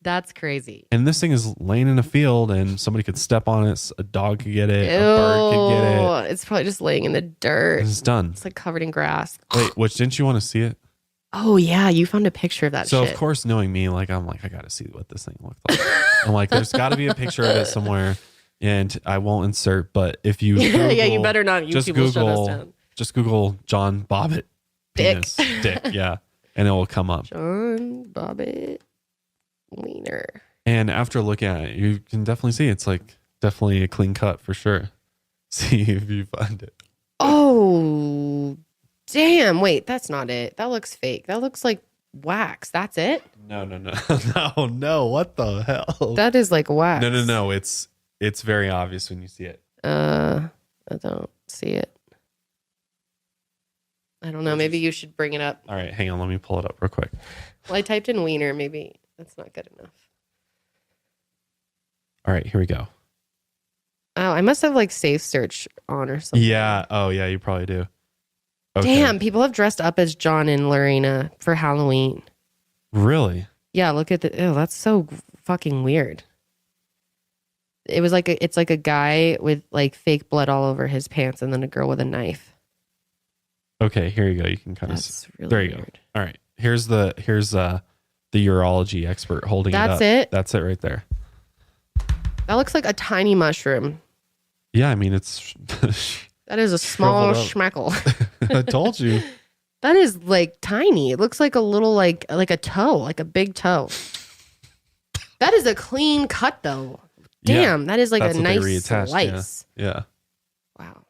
That's crazy. And this thing is laying in a field and somebody could step on it. A dog could get it. A bird could get it. It's probably just laying in the dirt. It's done. It's like covered in grass. Wait, which didn't you want to see it? Oh, yeah. You found a picture of that So, shit. of course, knowing me, like, I'm like, I got to see what this thing looked like. I'm like, there's got to be a picture of it somewhere. And I won't insert, but if you Google, you better not. YouTube will shut us down. Just Google John Bobbitt penis. Dick. Yeah. And it will come up. John Bobbitt wiener. And after looking at it, you can definitely see it's like definitely a clean cut for sure. See if you find it. Oh, damn. Wait, that's not it. That looks fake. That looks like wax. That's it? No. No. What the hell? That is like wax. No. It's very obvious when you see it. I don't see it. I don't know. Maybe you should bring it up. All right, hang on. Let me pull it up real quick. Well, I typed in wiener. Maybe that's not good enough. All right, here we go. Oh, I must have like safe search on or something. Yeah. Oh, yeah, you probably do. Okay. Damn, people have dressed up as John and Lorena for Halloween. Really? Yeah, look at the. Oh, that's so fucking weird. It was like it's like a guy with like fake blood all over his pants, and then a girl with a knife. Okay, here you go. You can kind of see. Really there you weird. go. All right, here's the urology expert holding it up. That's it. That's it right there. That looks like a tiny mushroom. Yeah, I mean it's. That is a small schmeckle. I told you. That is like tiny. It looks like a little like a toe, like a big toe. That is a clean cut though. Damn, that is like a nice slice. Yeah. Wow,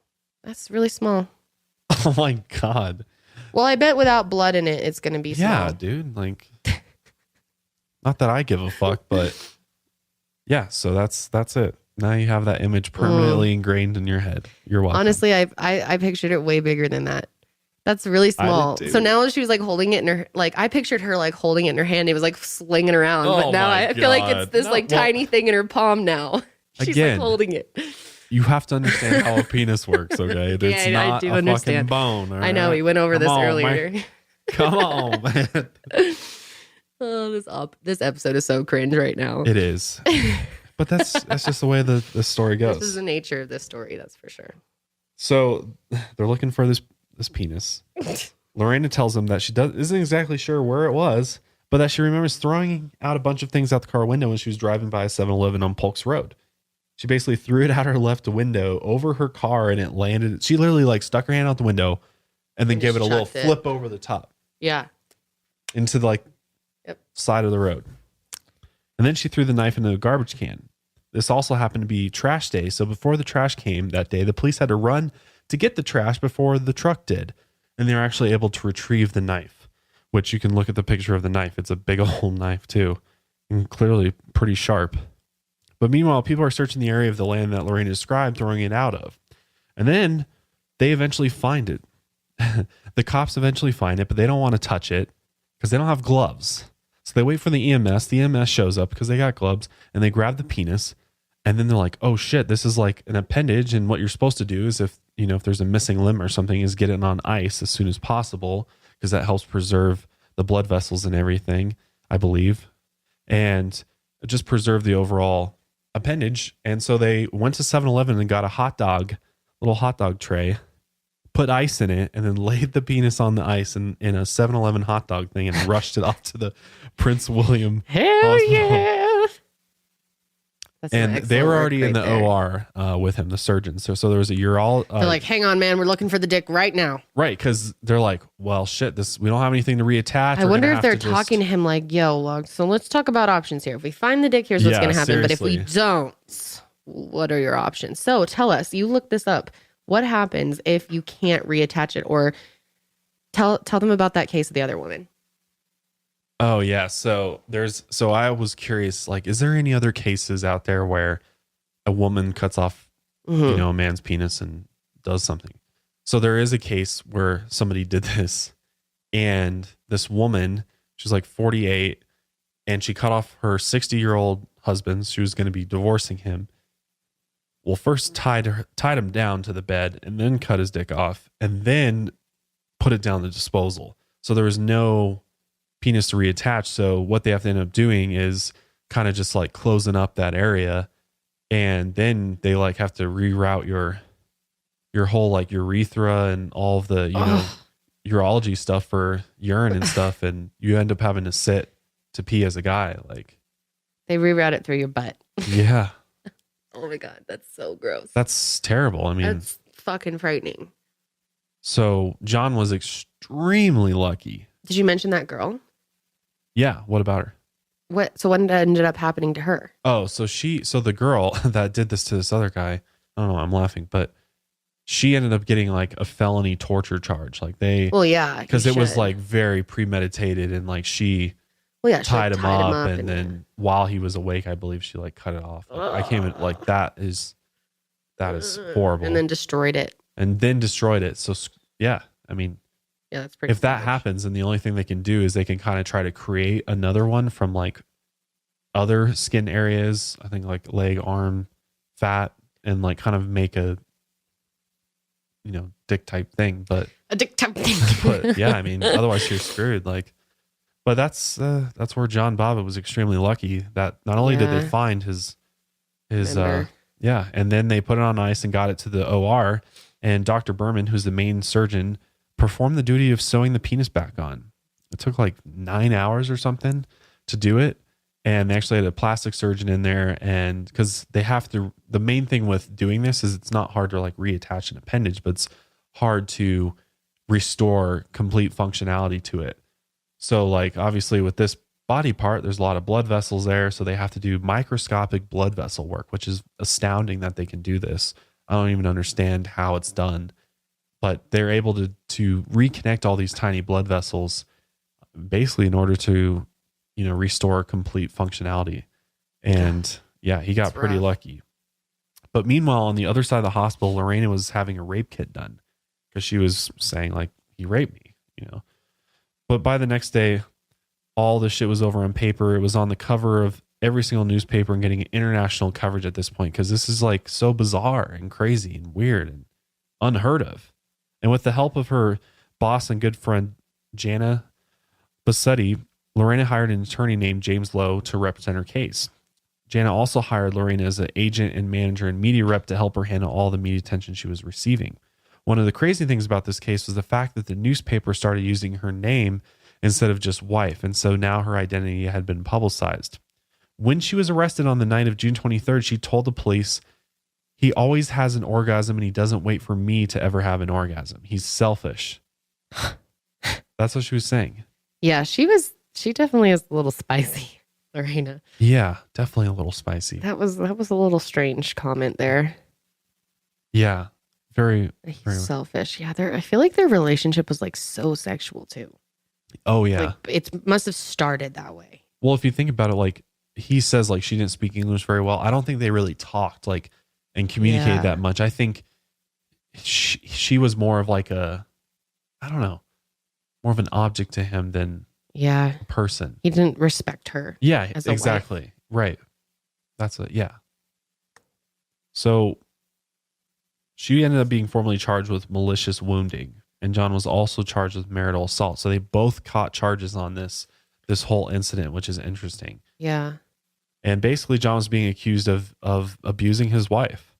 that's really small. Oh my god. Well, I bet without blood in it, it's gonna be small. Yeah, dude. Like, not that I give a fuck, but yeah. So that's it. Now you have that image permanently ingrained in your head. You're welcome. Honestly, I pictured it way bigger than that. That's really small. So now she was like holding it in her, like I pictured her like holding it in her hand. It was like slinging around. But now I feel like it's this tiny thing in her palm now. She's like holding it. You have to understand how a penis works, okay? It's not a fucking bone. Right? I know. We went over this earlier. Man. Come on, man. Oh, this episode is so cringe right now. It is. But that's just the way the story goes. This is the nature of this story, that's for sure. So they're looking for this penis. Lorena tells them that she isn't exactly sure where it was, but that she remembers throwing out a bunch of things out the car window when she was driving by a 7-Eleven on Polk's Road. She basically threw it out her left window over her car and it landed. She literally like stuck her hand out the window and then gave it a little flip over the top. Yeah. Into the side of the road. And then she threw the knife into a garbage can. This also happened to be trash day. So before the trash came that day, the police had to run to get the trash before the truck did. And they were actually able to retrieve the knife, which you can look at the picture of the knife. It's a big old knife too, and clearly pretty sharp. But meanwhile, people are searching the area of the land that Lorena described, throwing it out of. And then they eventually find it. The cops eventually find it, but they don't want to touch it because they don't have gloves. So they wait for the EMS. The EMS shows up because they got gloves, and they grab the penis. And then they're like, oh shit, this is like an appendage. And what you're supposed to do is if there's a missing limb or something, is get it on ice as soon as possible, because that helps preserve the blood vessels and everything, I believe. And just preserve the overall appendage. And so they went to 7-Eleven and got a little hot dog tray, put ice in it, and then laid the penis on the ice in a 7-Eleven hot dog thing and rushed it off to the Prince William Hospital. Yeah. And they were already in the OR with him, the surgeon. So there was a urologist. They're like, hang on, man, we're looking for the dick right now. Right, because they're like, well, shit, we don't have anything to reattach. I wonder if they're talking to him like, yo, look, so let's talk about options here. If we find the dick, here's what's going to happen. Seriously. But if we don't, what are your options? So tell us, you look this up. What happens if you can't reattach it? Or tell them about that case of the other woman. Oh yeah. So I was curious, like, is there any other cases out there where a woman cuts off, a man's penis and does something? So there is a case where somebody did this, and this woman, she's like 48, and she cut off her 60-year-old husband. She was going to be divorcing him. Well, first tied him down to the bed, and then cut his dick off, and then put it down the disposal. So there was no penis to reattach. So what they have to end up doing is kind of just like closing up that area, and then they like have to reroute your whole like urethra and all of the urology stuff for urine and stuff, and you end up having to sit to pee as a guy. Like, they reroute it through your butt. Yeah. Oh my God, that's so gross. That's terrible. I mean, that's fucking frightening. So John was extremely lucky. Did you mention that girl? Yeah. What about her? So what ended up happening to her? Oh, so the girl that did this to this other guy, I don't know, I'm laughing, but she ended up getting like a felony torture charge. Like because it was like very premeditated, and like she tied him up, and then while he was awake, I believe she like cut it off. Like, I can't even, like, that is horrible. And then destroyed it. So yeah, I mean, yeah, that's pretty. If that happens, then the only thing they can do is they can kind of try to create another one from like other skin areas. I think like leg, arm, fat, and like kind of make a dick type thing. But a dick type thing. But yeah, I mean, otherwise you're screwed. Like, but that's where John Bobbitt was extremely lucky that not only did they find his and then they put it on ice and got it to the OR, and Dr. Berman, who's the main surgeon, performed the duty of sewing the penis back on. It took like 9 hours or something to do it. And they actually had a plastic surgeon in there, and because they have to, the main thing with doing this is it's not hard to like reattach an appendage, but it's hard to restore complete functionality to it. So like, obviously with this body part, there's a lot of blood vessels there. So they have to do microscopic blood vessel work, which is astounding that they can do this. I don't even understand how it's done, but they're able to reconnect all these tiny blood vessels basically in order to, restore complete functionality. And yeah, he got pretty lucky. But meanwhile, on the other side of the hospital, Lorena was having a rape kit done because she was saying like, he raped me, But by the next day, all this shit was over on paper. It was on the cover of every single newspaper and getting international coverage at this point, because this is like so bizarre and crazy and weird and unheard of. And with the help of her boss and good friend, Jana Bassetti, Lorena hired an attorney named James Lowe to represent her case. Jana also hired Lorena as an agent and manager and media rep to help her handle all the media attention she was receiving. One of the crazy things about this case was the fact that the newspaper started using her name instead of just wife, and so now her identity had been publicized. When she was arrested on the night of June 23rd, she told the police, "He always has an orgasm and he doesn't wait for me to ever have an orgasm. He's selfish." That's what she was saying. Yeah, she definitely is a little spicy, Lorena. Yeah, definitely a little spicy. That was a little strange comment there. Yeah, very selfish. Yeah, I feel like their relationship was like so sexual too. Oh yeah, like, it must have started that way. Well, if you think about it, like he says, like she didn't speak English very well. I don't think they really talked like and communicated that much. I think she was more of like more of an object to him than a person. He didn't respect her. Yeah, as a exactly. wife. Right. That's it. Yeah. So she ended up being formally charged with malicious wounding, and John was also charged with marital assault. So they both caught charges on this whole incident, which is interesting. Yeah. And basically John was being accused of abusing his wife.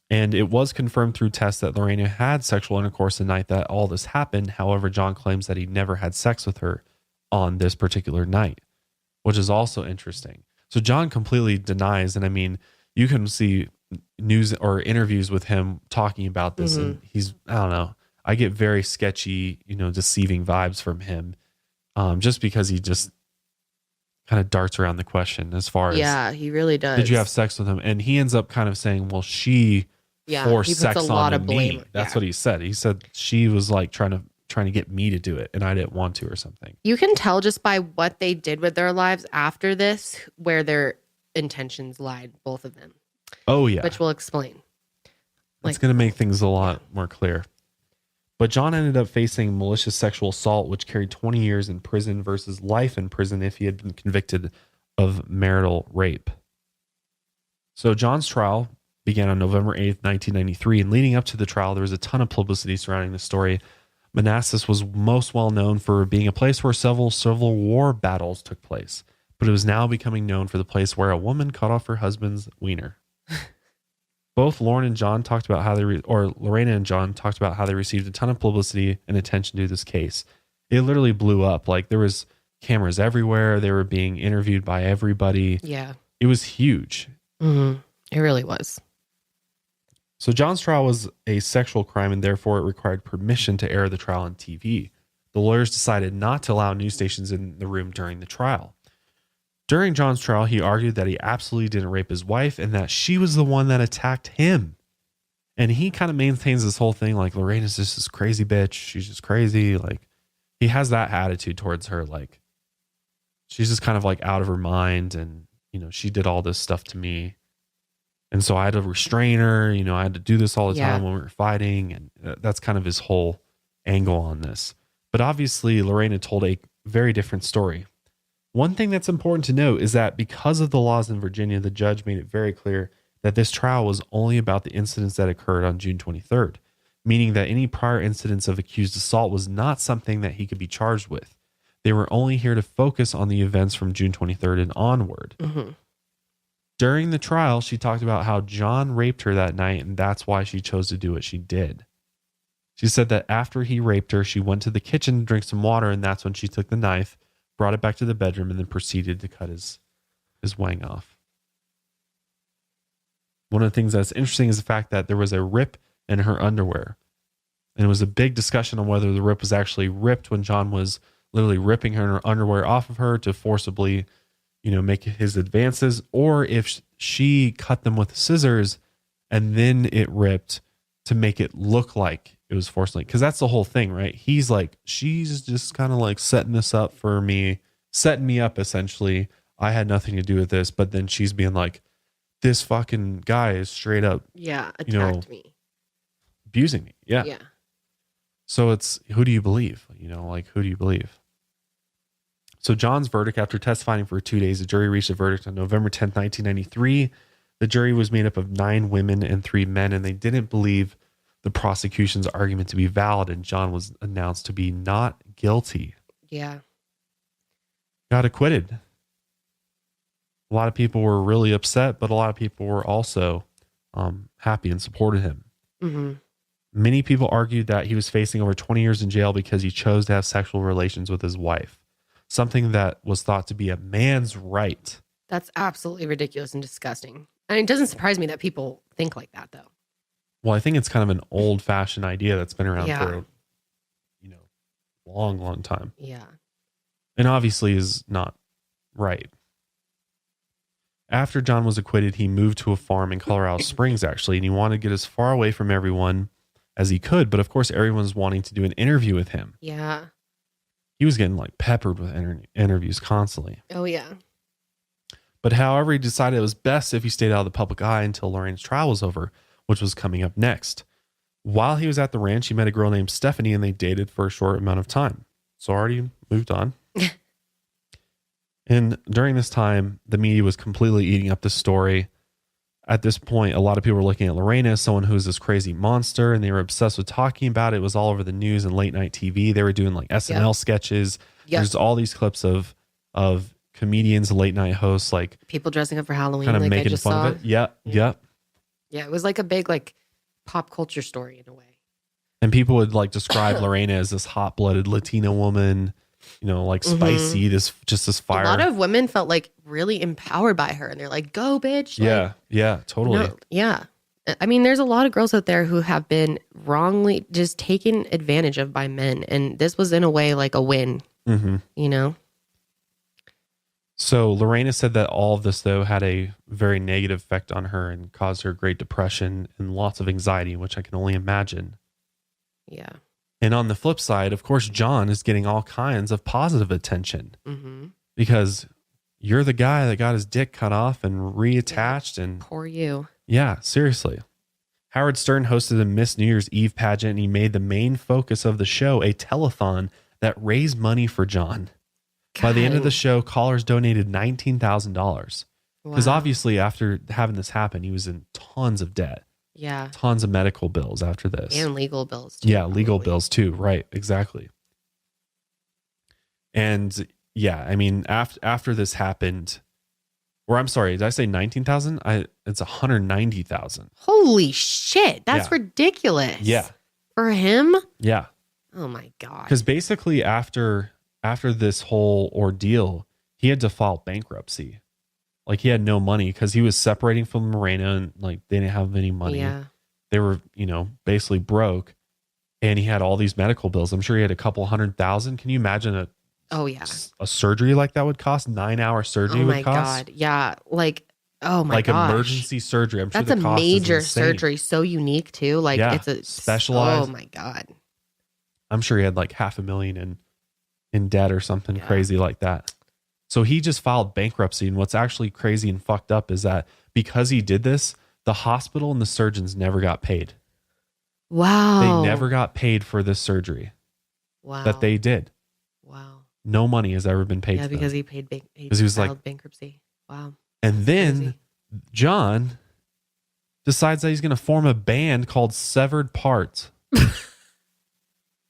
And it was confirmed through tests that Lorena had sexual intercourse the night that all this happened. However, John claims that he never had sex with her on this particular night, which is also interesting. So John completely denies. And I mean, you can see news or interviews with him talking about this. And he's, I don't know, I get very sketchy, deceiving vibes from him. Just because he just kind of darts around the question as far as. Yeah, he really does. Did you have sex with him? And he ends up kind of saying, well, she force sex onto me. That's what he said. He said she was like trying to get me to do it and I didn't want to or something. You can tell just by what they did with their lives after this where their intentions lied, both of them. Oh, yeah. Which we'll explain. It's going to make things a lot more clear. But John ended up facing malicious sexual assault, which carried 20 years in prison versus life in prison if he had been convicted of marital rape. So John's trial began on November 8th, 1993. And leading up to the trial, there was a ton of publicity surrounding the story. Manassas was most well known for being a place where several Civil War battles took place. But it was now becoming known for the place where a woman cut off her husband's wiener. Both Lorena and John talked about how Lorena and John talked about how they received a ton of publicity and attention to this case. It literally blew up. Like there was cameras everywhere. They were being interviewed by everybody. Yeah. It was huge. Mm-hmm. It really was. So John's trial was a sexual crime and therefore it required permission to air the trial on TV. The lawyers decided not to allow news stations in the room during the trial. During John's trial, he argued that he absolutely didn't rape his wife and that she was the one that attacked him. And he kind of maintains this whole thing like Lorena's just this crazy bitch. She's just crazy. Like he has that attitude towards her. Like she's just kind of like out of her mind. And, you know, she did all this stuff to me. And so I had to restrain her. You know, I had to do this all the time when we were fighting. And that's kind of his whole angle on this. But obviously Lorena told a very different story. One thing that's important to note is that because of the laws in Virginia, the judge made it very clear that this trial was only about the incidents that occurred on June 23rd, meaning that any prior incidents of accused assault was not something that he could be charged with. They were only here to focus on the events from June 23rd and onward. Mm-hmm. During the trial, she talked about how John raped her that night, and that's why she chose to do what she did. She said that after he raped her, she went to the kitchen to drink some water, and that's when she took the knife, brought it back to the bedroom, and then proceeded to cut his wang off. One of the things that's interesting is the fact that there was a rip in her underwear. And it was a big discussion on whether the rip was actually ripped when John was literally ripping her underwear off of her to forcibly, you know, make his advances, or if she cut them with scissors and then it ripped to make it look like it was forcibly. Because that's the whole thing, right? He's like, she's just kind of like setting this up for me, setting me up essentially. I had nothing to do with this. But then she's being like, this fucking guy is straight up, attacked me, abusing me. Yeah. Yeah. So it's, who do you believe? You know, like, who do you believe? So John's verdict, after testifying for 2 days, the jury reached a verdict on November 10th, 1993. The jury was made up of 9 women and 3 men, and they didn't believe the prosecution's argument to be valid, and John was announced to be not guilty. Yeah. Got acquitted. A lot of people were really upset, but a lot of people were also happy and supported him. Mm-hmm. Many people argued that he was facing over 20 years in jail because he chose to have sexual relations with his wife, something that was thought to be a man's right. That's absolutely ridiculous and disgusting. I mean, it doesn't surprise me that people think like that, though. Well, I think it's kind of an old-fashioned idea that's been around for, long, long time. Yeah. And obviously is not right. After John was acquitted, he moved to a farm in Colorado Springs, actually, and he wanted to get as far away from everyone as he could. But of course, everyone was wanting to do an interview with him. Yeah. He was getting like peppered with interviews constantly. Oh, yeah. But however, he decided it was best if he stayed out of the public eye until Lorena's trial was over, which was coming up next. While he was at the ranch, he met a girl named Stephanie, and they dated for a short amount of time. So already moved on. And during this time, the media was completely eating up the story. At this point, a lot of people were looking at Lorena as someone who's this crazy monster, and they were obsessed with talking about it. It was all over the news and late night TV. They were doing like SNL sketches. Yep. There's all these clips of comedians, late night hosts, like people dressing up for Halloween, kind of like making fun of it. Yeah. Yeah, it was like a big like pop culture story in a way. And people would like describe Lorena as this hot blooded Latina woman, like spicy, this fire. A lot of women felt like really empowered by her, and they're like, "Go, bitch!" Like, yeah, totally. Yeah, I mean, there's a lot of girls out there who have been wrongly just taken advantage of by men, and this was in a way like a win. Mm-hmm. So Lorena said that all of this, though, had a very negative effect on her and caused her great depression and lots of anxiety, which I can only imagine. Yeah. And on the flip side, of course, John is getting all kinds of positive attention because you're the guy that got his dick cut off and reattached. And poor you. Yeah, seriously. Howard Stern hosted a Miss New Year's Eve pageant, and he made the main focus of the show a telethon that raised money for John. God. By the end of the show, callers donated $19,000. Because obviously after having this happen, he was in tons of debt. Yeah. Tons of medical bills after this. And legal bills too. Yeah, legal bills too. Right, exactly. And yeah, I mean, after this happened, or I'm sorry, did I say 19,000? It's 190,000. Holy shit. That's ridiculous. Yeah. For him? Yeah. Oh my God. Because basically after this whole ordeal, he had to file bankruptcy. Like he had no money because he was separating from Lorena and like they didn't have any money. Yeah. They were, basically broke, and he had all these medical bills. I'm sure he had a couple 100,000. Can you imagine a surgery like that would cost? 9-hour surgery would cost? Oh my God. Yeah. Like emergency surgery. I'm sure that's the cost a major is insane. Surgery. So unique too. Like it's a specialized. Oh my God. I'm sure he had like $500,000 in debt or something crazy like that. So he just filed bankruptcy. And what's actually crazy and fucked up is that because he did this, the hospital and the surgeons never got paid. Wow. They never got paid for this surgery. Wow. That they did. Wow. No money has ever been paid to them. Because he paid he was filed bankruptcy. Wow. And then John decides that he's going to form a band called Severed Parts.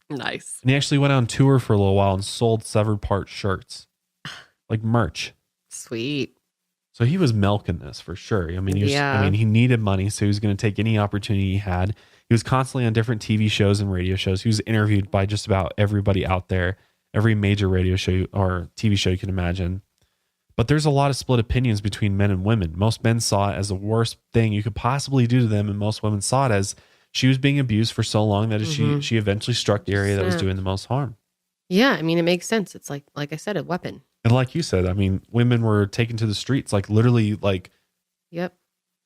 Nice. And he actually went on tour for a little while and sold Severed Parts shirts. Like merch. Sweet. So he was milking this for sure. I mean, he needed money, so he was going to take any opportunity he had. He was constantly on different TV shows and radio shows. He was interviewed by just about everybody out there, every major radio show or TV show you can imagine. But there's a lot of split opinions between men and women. Most men saw it as the worst thing you could possibly do to them, and most women saw it as she was being abused for so long that she eventually struck the area that was doing the most harm. Yeah, I mean, it makes sense. It's like I said, a weapon. And like you said, I mean, women were taken to the streets, like literally, like,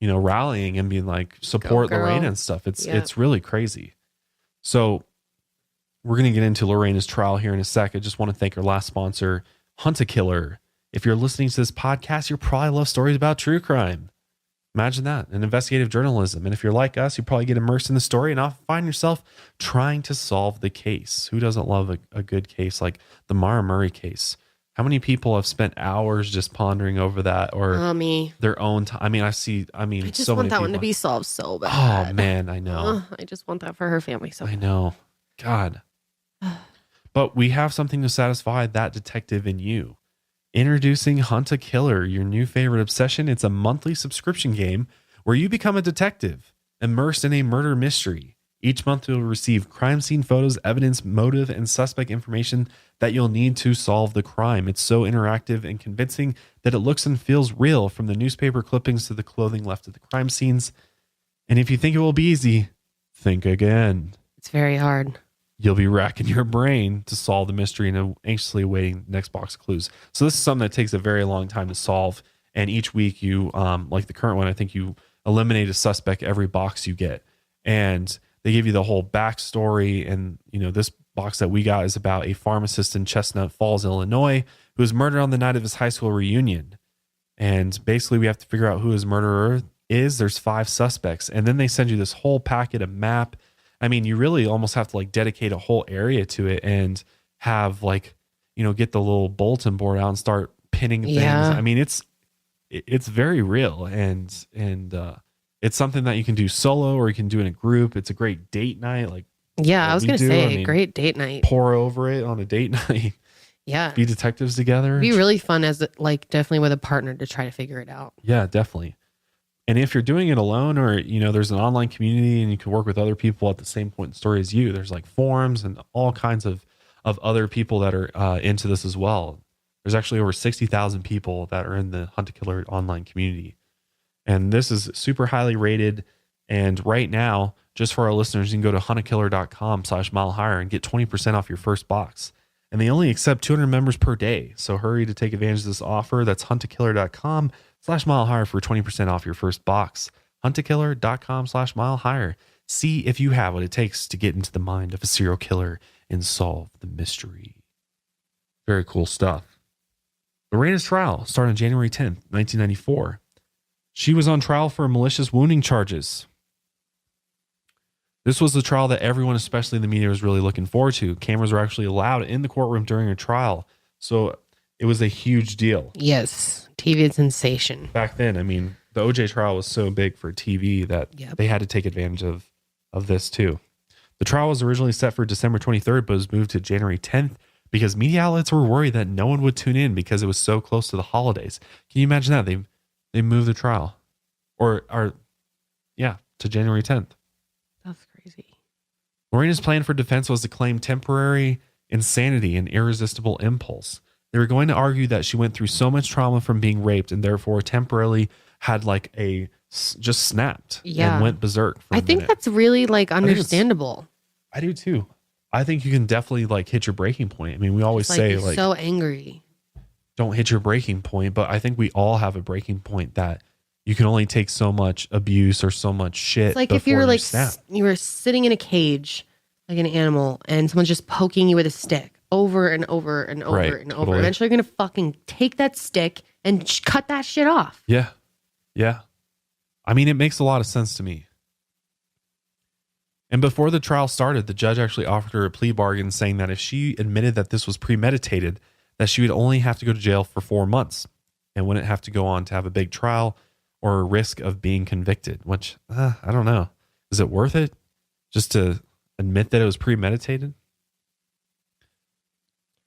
rallying and being like, support Lorena and stuff. It's really crazy. So we're going to get into Lorena's trial here in a sec. I just want to thank our last sponsor, Hunt-A-Killer. If you're listening to this podcast, you probably love stories about true crime. Imagine that, and investigative journalism. And if you're like us, you probably get immersed in the story and often find yourself trying to solve the case. Who doesn't love a good case like the Mara Murray case? How many people have spent hours just pondering over that or their own time? I mean, I just so want many that people. One to be solved so bad. Oh man, I know. I just want that for her family. So I know. God. But we have something to satisfy that detective in you. Introducing Hunt-A-Killer, your new favorite obsession. It's a monthly subscription game where you become a detective immersed in a murder mystery. Each month you'll receive crime scene photos, evidence, motive, and suspect information that you'll need to solve the crime. It's so interactive and convincing that it looks and feels real, from the newspaper clippings to the clothing left at the crime scenes. And if you think it will be easy, think again. It's very hard. You'll be racking your brain to solve the mystery and anxiously awaiting the next box of clues. So this is something that takes a very long time to solve. And each week you, like the current one, I think you eliminate a suspect every box you get. And they give you the whole backstory. And, this box that we got is about a pharmacist in Chestnut Falls, Illinois, who was murdered on the night of his high school reunion. And basically we have to figure out who his murderer is. There's 5 suspects. And then they send you this whole packet of map. I mean, you really almost have to dedicate a whole area to it and have get the little bulletin board out and start pinning things. I mean, it's very real and it's something that you can do solo or you can do in a group. It's a great date night. I was going to say, great date night. Pour over it on a date night. Yeah. Be detectives together. It'd be really fun as definitely with a partner to try to figure it out. Yeah, definitely. And if you're doing it alone or, there's an online community and you can work with other people at the same point in the story as you, there's forums and all kinds of other people that are into this as well. There's actually over 60,000 people that are in the Hunt-A-Killer online community. And this is super highly rated. And right now, just for our listeners, you can go to huntakiller.com/milehigher and get 20% off your first box. and they only accept 200 members per day. So hurry to take advantage of this offer. That's huntakiller.com/milehigher for 20% off your first box. huntakiller.com/milehigher. See if you have what it takes to get into the mind of a serial killer and solve the mystery. Very cool stuff. Lorena's trial started on January 10th, 1994. She was on trial for malicious wounding charges. This was the trial that everyone, especially the media, was really looking forward to. Cameras were actually allowed in the courtroom during her trial. So it was a huge deal. Yes. TV sensation. Back then, I mean, the OJ trial was so big for TV that they had to take advantage of this too. The trial was originally set for December 23rd, but was moved to January 10th because media outlets were worried that no one would tune in because it was so close to the holidays. Can you imagine that? They moved the trial to January 10th. That's crazy. Lorena's plan for defense was to claim temporary insanity and irresistible impulse. They were going to argue that she went through so much trauma from being raped and therefore temporarily had just snapped and went berserk. I think that's really understandable. I do too. I think you can definitely hit your breaking point. I mean, we always say so angry. Don't hit your breaking point, but I think we all have a breaking point that you can only take so much abuse or so much shit. It's like if you're you were sitting in a cage like an animal and someone's just poking you with a stick over and over and over and over. Totally. Eventually you're going to fucking take that stick and cut that shit off. Yeah. Yeah. I mean, it makes a lot of sense to me. And before the trial started, the judge actually offered her a plea bargain saying that if she admitted that this was premeditated, that she would only have to go to jail for 4 months and wouldn't have to go on to have a big trial or a risk of being convicted, which I don't know. Is it worth it just to admit that it was premeditated?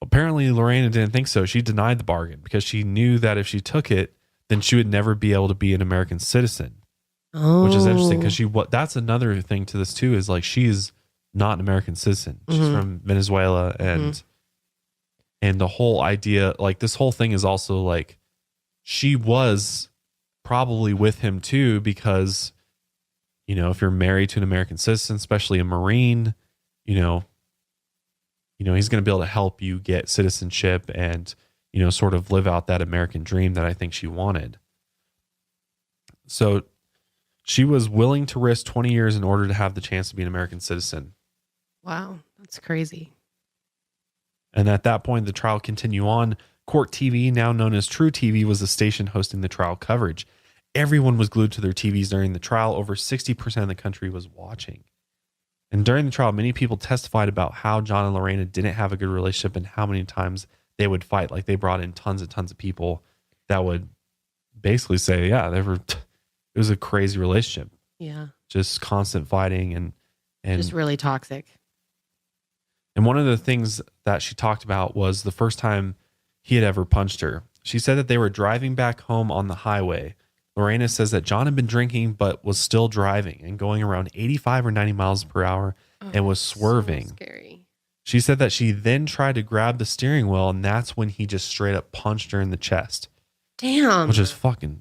Apparently, Lorena didn't think so. She denied the bargain because she knew that if she took it, then she would never be able to be an American citizen. Oh. Which is interesting because that's another thing to this too, is she's not an American citizen. She's from Venezuela and the whole idea, this whole thing is also she was probably with him too, because, if you're married to an American citizen, especially a Marine, he's going to be able to help you get citizenship and, sort of live out that American dream that I think she wanted. So she was willing to risk 20 years in order to have the chance to be an American citizen. Wow, that's crazy. And at that point, the trial continued on. Court TV, now known as True TV, was the station hosting the trial coverage. Everyone was glued to their TVs during the trial. Over 60% of the country was watching. And during the trial, many people testified about how John and Lorena didn't have a good relationship and how many times they would fight. They brought in tons and tons of people that would basically say, it was a crazy relationship. Yeah. Just constant fighting and just really toxic. And one of the things that she talked about was the first time he had ever punched her. She said that they were driving back home on the highway. Lorena says that John had been drinking but was still driving and going around 85 or 90 miles per hour and was swerving. So scary. She said that she then tried to grab the steering wheel, and that's when he just straight up punched her in the chest. Damn. Which is fucking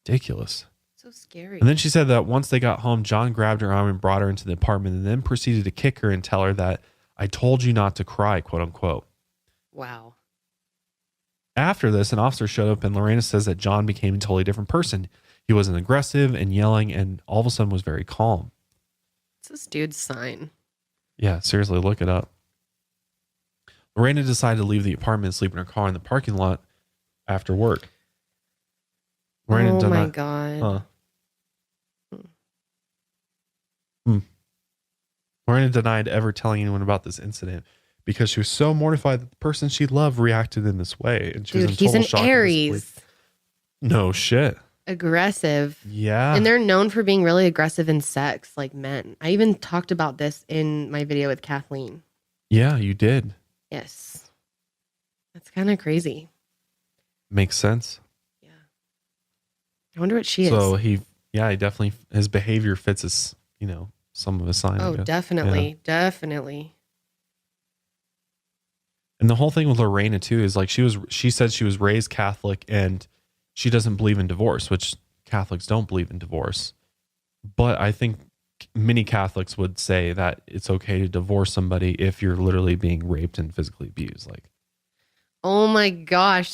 ridiculous. So scary. And then she said that once they got home, John grabbed her arm and brought her into the apartment and then proceeded to kick her and tell her that, "I told you not to cry," quote unquote. Wow. After this, an officer showed up and Lorena says that John became a totally different person. He wasn't aggressive and yelling and all of a sudden was very calm. What's this dude's sign? Yeah, seriously, look it up. Lorena decided to leave the apartment and sleep in her car in the parking lot after work. Lorena my God. Lorena denied ever telling anyone about this incident because she was so mortified that the person she loved reacted in this way. And she was in total shock. He's an Aries. No shit. Aggressive. Yeah. And they're known for being really aggressive in sex, like men. I even talked about this in my video with Kathleen. Yeah, you did. Yes. That's kind of crazy. Makes sense. Yeah. I wonder what she is. So he definitely, his behavior fits his, some of his signs. Oh, definitely. Yeah. Definitely. And the whole thing with Lorena too is she said she was raised Catholic and she doesn't believe in divorce, which Catholics don't believe in divorce. But I think many Catholics would say that it's okay to divorce somebody if you're literally being raped and physically abused. Like, oh my gosh,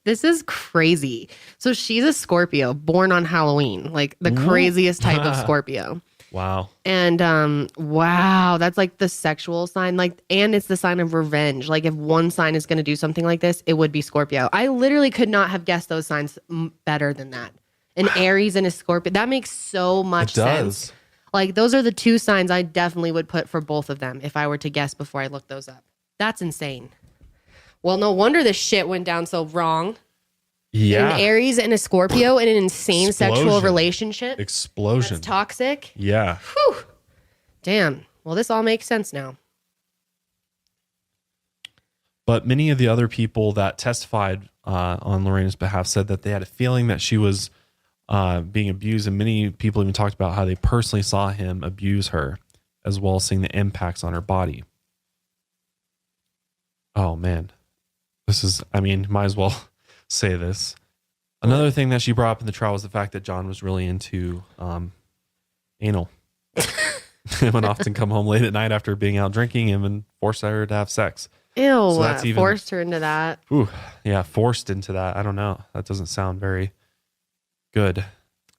this is crazy. So she's a Scorpio born on Halloween, like the craziest type of Scorpio. Wow. And wow, that's like the sexual sign, like, and it's the sign of revenge. Like if one sign is going to do something like this, it would be Scorpio. I literally could not have guessed those signs better than that. An Aries and a Scorpio. That makes so much sense. Like those are the two signs I definitely would put for both of them if I were to guess before I looked those up. That's insane. Well, no wonder this shit went down so wrong. Yeah. An Aries and a Scorpio in an insane sexual relationship. Explosion. That's toxic. Yeah. Whew. Damn. Well, this all makes sense now. But many of the other people that testified on Lorena's behalf said that they had a feeling that she was being abused. And many people even talked about how they personally saw him abuse her, as well as seeing the impacts on her body. Oh, man. Might as well say this. Another thing that she brought up in the trial was the fact that John was really into anal. He would often come home late at night after being out drinking him and forced her to have sex. Ew, so that's forced her into that. Ooh, yeah, forced into that. I don't know. That doesn't sound very good.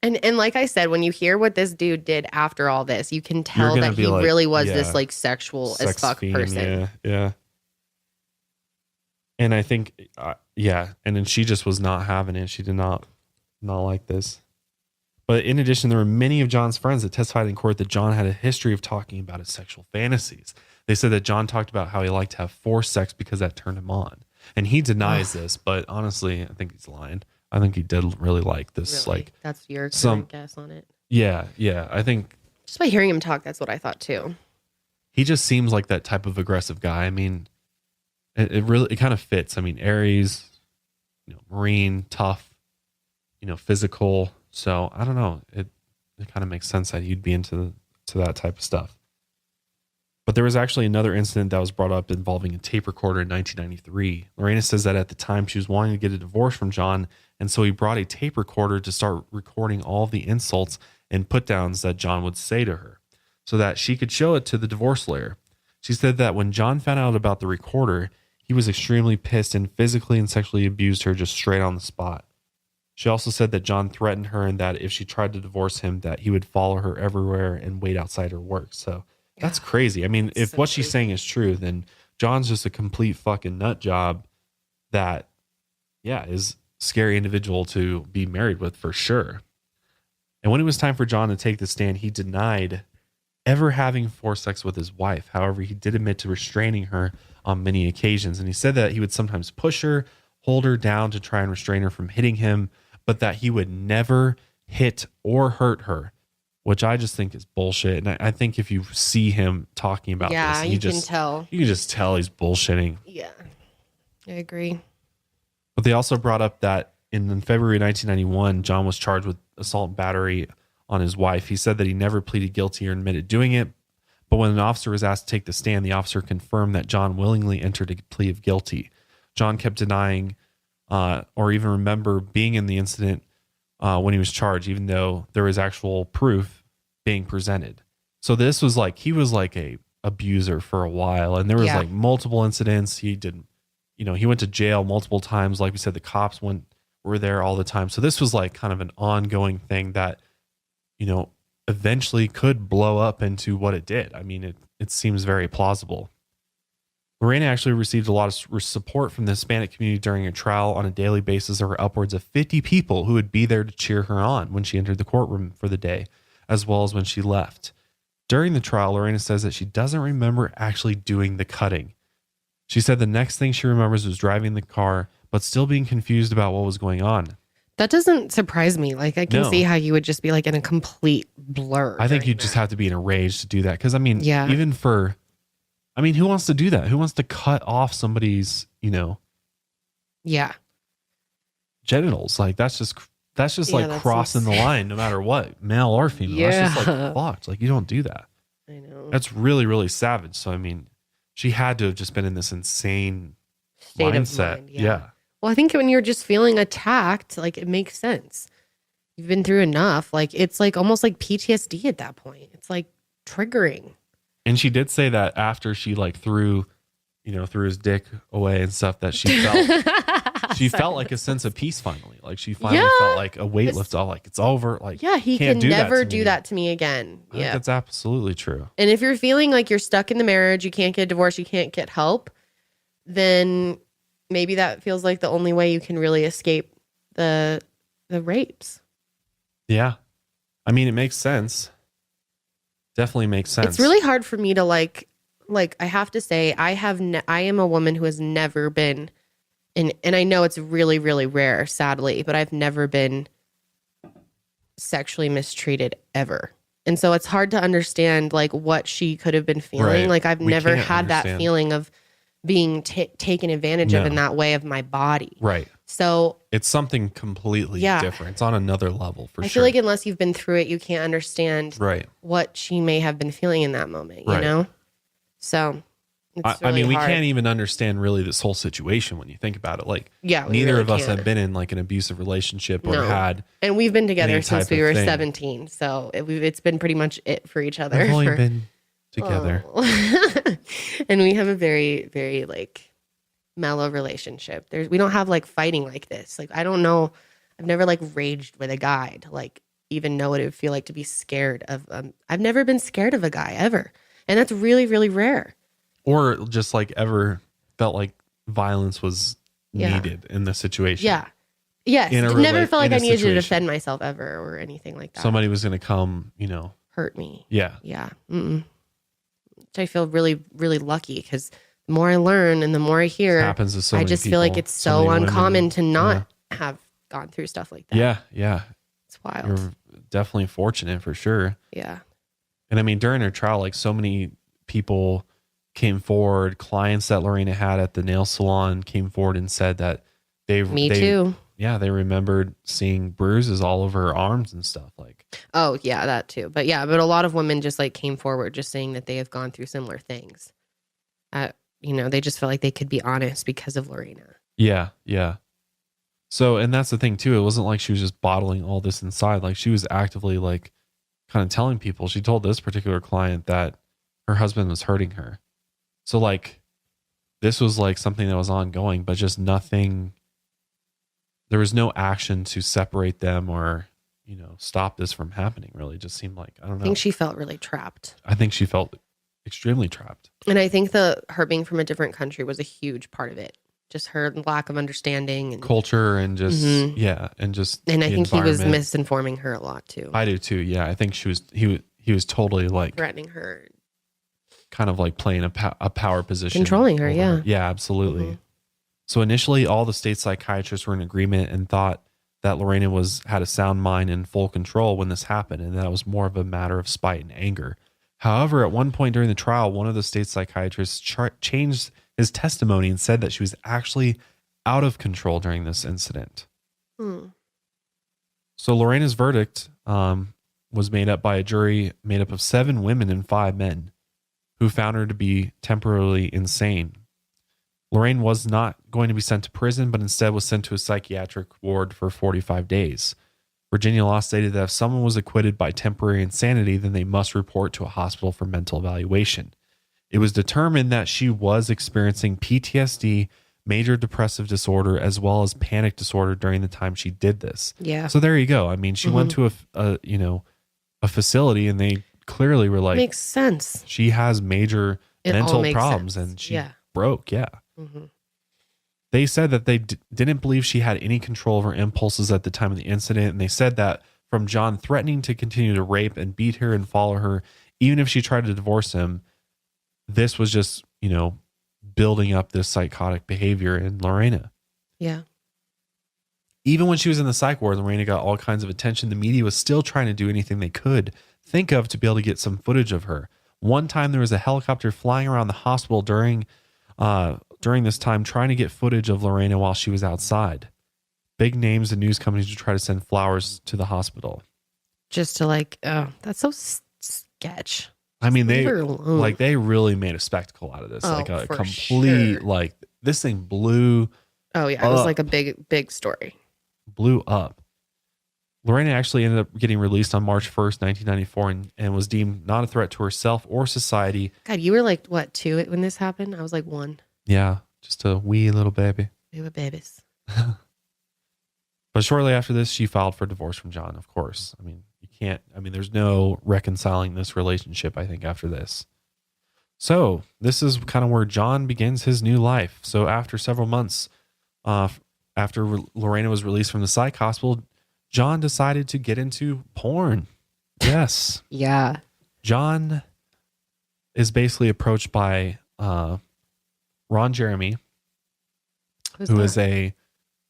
And like I said, when you hear what this dude did after all this, you can tell that he really was this like sexual as fuck person. Yeah. And I think, and then she just was not having it. She did not like this. But in addition, there were many of John's friends that testified in court that John had a history of talking about his sexual fantasies. They said that John talked about how he liked to have forced sex because that turned him on. And he denies this, but honestly, I think he's lying. I think he did really like this. Really? Like, that's your current guess on it. Yeah. I think just by hearing him talk, that's what I thought too. He just seems like that type of aggressive guy. I mean, it kind of fits. I mean, Aries, Marine, tough, physical. So I don't know. It kind of makes sense that you'd be into that type of stuff. But there was actually another incident that was brought up involving a tape recorder in 1993. Lorena says that at the time she was wanting to get a divorce from John, and so he brought a tape recorder to start recording all the insults and put downs that John would say to her so that she could show it to the divorce lawyer. She said that when John found out about the recorder, he was extremely pissed and physically and sexually abused her just straight on the spot. She also said that John threatened her and that if she tried to divorce him, that he would follow her everywhere and wait outside her work. So that's crazy. I mean, if what she's saying is true, then John's just a complete fucking nut job that, is a scary individual to be married with for sure. And when it was time for John to take the stand, he denied ever having forced sex with his wife. However, he did admit to restraining her on many occasions. And he said that he would sometimes push her, hold her down to try and restrain her from hitting him, but that he would never hit or hurt her, which I just think is bullshit. And I think if you see him talking about this, you can tell. You can just tell he's bullshitting. Yeah, I agree. But they also brought up that in February 1991, John was charged with assault and battery on his wife. He said that he never pleaded guilty or admitted doing it. But when an officer was asked to take the stand, the officer confirmed that John willingly entered a plea of guilty. John kept denying or even remember being in the incident when he was charged, even though there was actual proof being presented. So this was like, he was like a abuser for a while, and there was like multiple incidents. He did, he went to jail multiple times. Like we said, the cops were there all the time. So this was like kind of an ongoing thing that, eventually could blow up into what it did. I mean, it seems very plausible. Lorena actually received a lot of support from the Hispanic community during her trial. On a daily basis. There were upwards of 50 people who would be there to cheer her on when she entered the courtroom for the day, as well as when she left. During the trial, Lorena says that she doesn't remember actually doing the cutting. She said the next thing she remembers was driving the car, but still being confused about what was going on. That doesn't surprise me. Like, I can see how you would just be like in a complete blur. I think you just have to be in a rage to do that. Because, I mean, even who wants to do that? Who wants to cut off somebody's, genitals? Like, that's just like crossing the line no matter what, male or female. That's just like fucked. Like, you don't do that. I know. That's really, really savage. So, I mean, she had to have just been in this insane state mindset. Of mind, yeah. Well, I think when you're just feeling attacked, like, it makes sense. You've been through enough. Like, it's like almost like PTSD at that point. It's like triggering. And she did say that after she like threw his dick away and stuff, that she felt like a sense of peace finally. Like she finally felt like a weight lifted off, like it's over. Like, he can never do that to me again. I think that's absolutely true. And if you're feeling like you're stuck in the marriage, you can't get divorced, you can't get help, then maybe that feels like the only way you can really escape the rapes. Yeah. I mean, it makes sense. Definitely makes sense. It's really hard for me to like I have to say, I am a woman who has never been in, and I know it's really, really rare, sadly, but I've never been sexually mistreated ever. And so it's hard to understand like what she could have been feeling. Right. Like I've never had understand. that feeling of being taken advantage of in that way of my body. Right. So it's something completely different. It's on another level for sure. I feel like unless you've been through it, you can't understand what she may have been feeling in that moment, you know? So it's really we hard. can't even understand really this whole situation when you think about it. Like, neither really of us have been in like an abusive relationship or had. And we've been together since we were thing. 17. So it's been pretty much it for each other. We've only been together. And we have a very, very like mellow relationship. We don't have like fighting like this. Like, I don't know. I've never like raged with a guy to like even know what it would feel like to be scared of. I've never been scared of a guy ever. And that's really, really rare. Or just like ever felt like violence was needed in the situation. Yeah. Yes. Never felt like I needed to defend myself ever or anything like that. Somebody was going to come, hurt me. Yeah. Yeah. Which I feel really, really lucky because the more I learn and the more I hear, happens to so I many just people, feel like it's so uncommon to not have gone through stuff like that. Yeah. Yeah. It's wild. You're definitely fortunate for sure. Yeah. And I mean, during her trial, like so many people came forward, clients that Lorena had at the nail salon came forward and said that they too. Yeah, they remembered seeing bruises all over her arms and stuff. Like, oh yeah, that too. But a lot of women just like came forward just saying that they have gone through similar things. They just felt like they could be honest because of Lorena. Yeah, yeah. So, and that's the thing too. It wasn't like she was just bottling all this inside. Like she was actively like kind of telling people. She told this particular client that her husband was hurting her. So like this was like something that was ongoing, but just nothing. There was no action to separate them or, stop this from happening. Really, it just seemed like, I don't know. I think she felt really trapped. I think she felt extremely trapped. And I think her being from a different country was a huge part of it. Just her lack of understanding and culture and just, and I think he was misinforming her a lot too. I do too. Yeah. I think he was totally like threatening her, kind of like playing a power position, controlling her. Yeah. Yeah, absolutely. Mm-hmm. So initially all the state psychiatrists were in agreement and thought that Lorena had a sound mind and full control when this happened. And that was more of a matter of spite and anger. However, at one point during the trial, one of the state psychiatrists changed his testimony and said that she was actually out of control during this incident. So Lorena's verdict was made up by a jury made up of 7 women and 5 men who found her to be temporarily insane. Lorena was not going to be sent to prison, but instead was sent to a psychiatric ward for 45 days. Virginia law stated that if someone was acquitted by temporary insanity, then they must report to a hospital for mental evaluation. It was determined that she was experiencing PTSD, major depressive disorder, as well as panic disorder during the time she did this. Yeah. So there you go. I mean, she went to a facility and they clearly were like, makes sense. She has major mental problems sense. And she broke. Yeah. Mm-hmm. They said that they didn't believe she had any control of her impulses at the time of the incident. And they said that from John threatening to continue to rape and beat her and follow her, even if she tried to divorce him, this was just, building up this psychotic behavior in Lorena. Yeah. Even when she was in the psych ward, Lorena got all kinds of attention. The media was still trying to do anything they could think of to be able to get some footage of her. One time there was a helicopter flying around the hospital during this time trying to get footage of Lorena while she was outside. Big names and news companies would try to send flowers to the hospital. Just to that's so sketch. I mean, they really made a spectacle out of this. Like a complete, this thing blew. Oh yeah. It was like a big story. Blew up. Lorena actually ended up getting released on March 1st, 1994, and was deemed not a threat to herself or society. God, you were like, what, 2 when this happened? I was like 1. Yeah, just a wee little baby. We were babies. But shortly after this, she filed for divorce from John, of course. There's no reconciling this relationship, I think, after this. So this is kind of where John begins his new life. So after several months, after Lorena was released from the psych hospital, John decided to get into porn. Yes. Yeah. John is basically approached by Ron Jeremy, who is a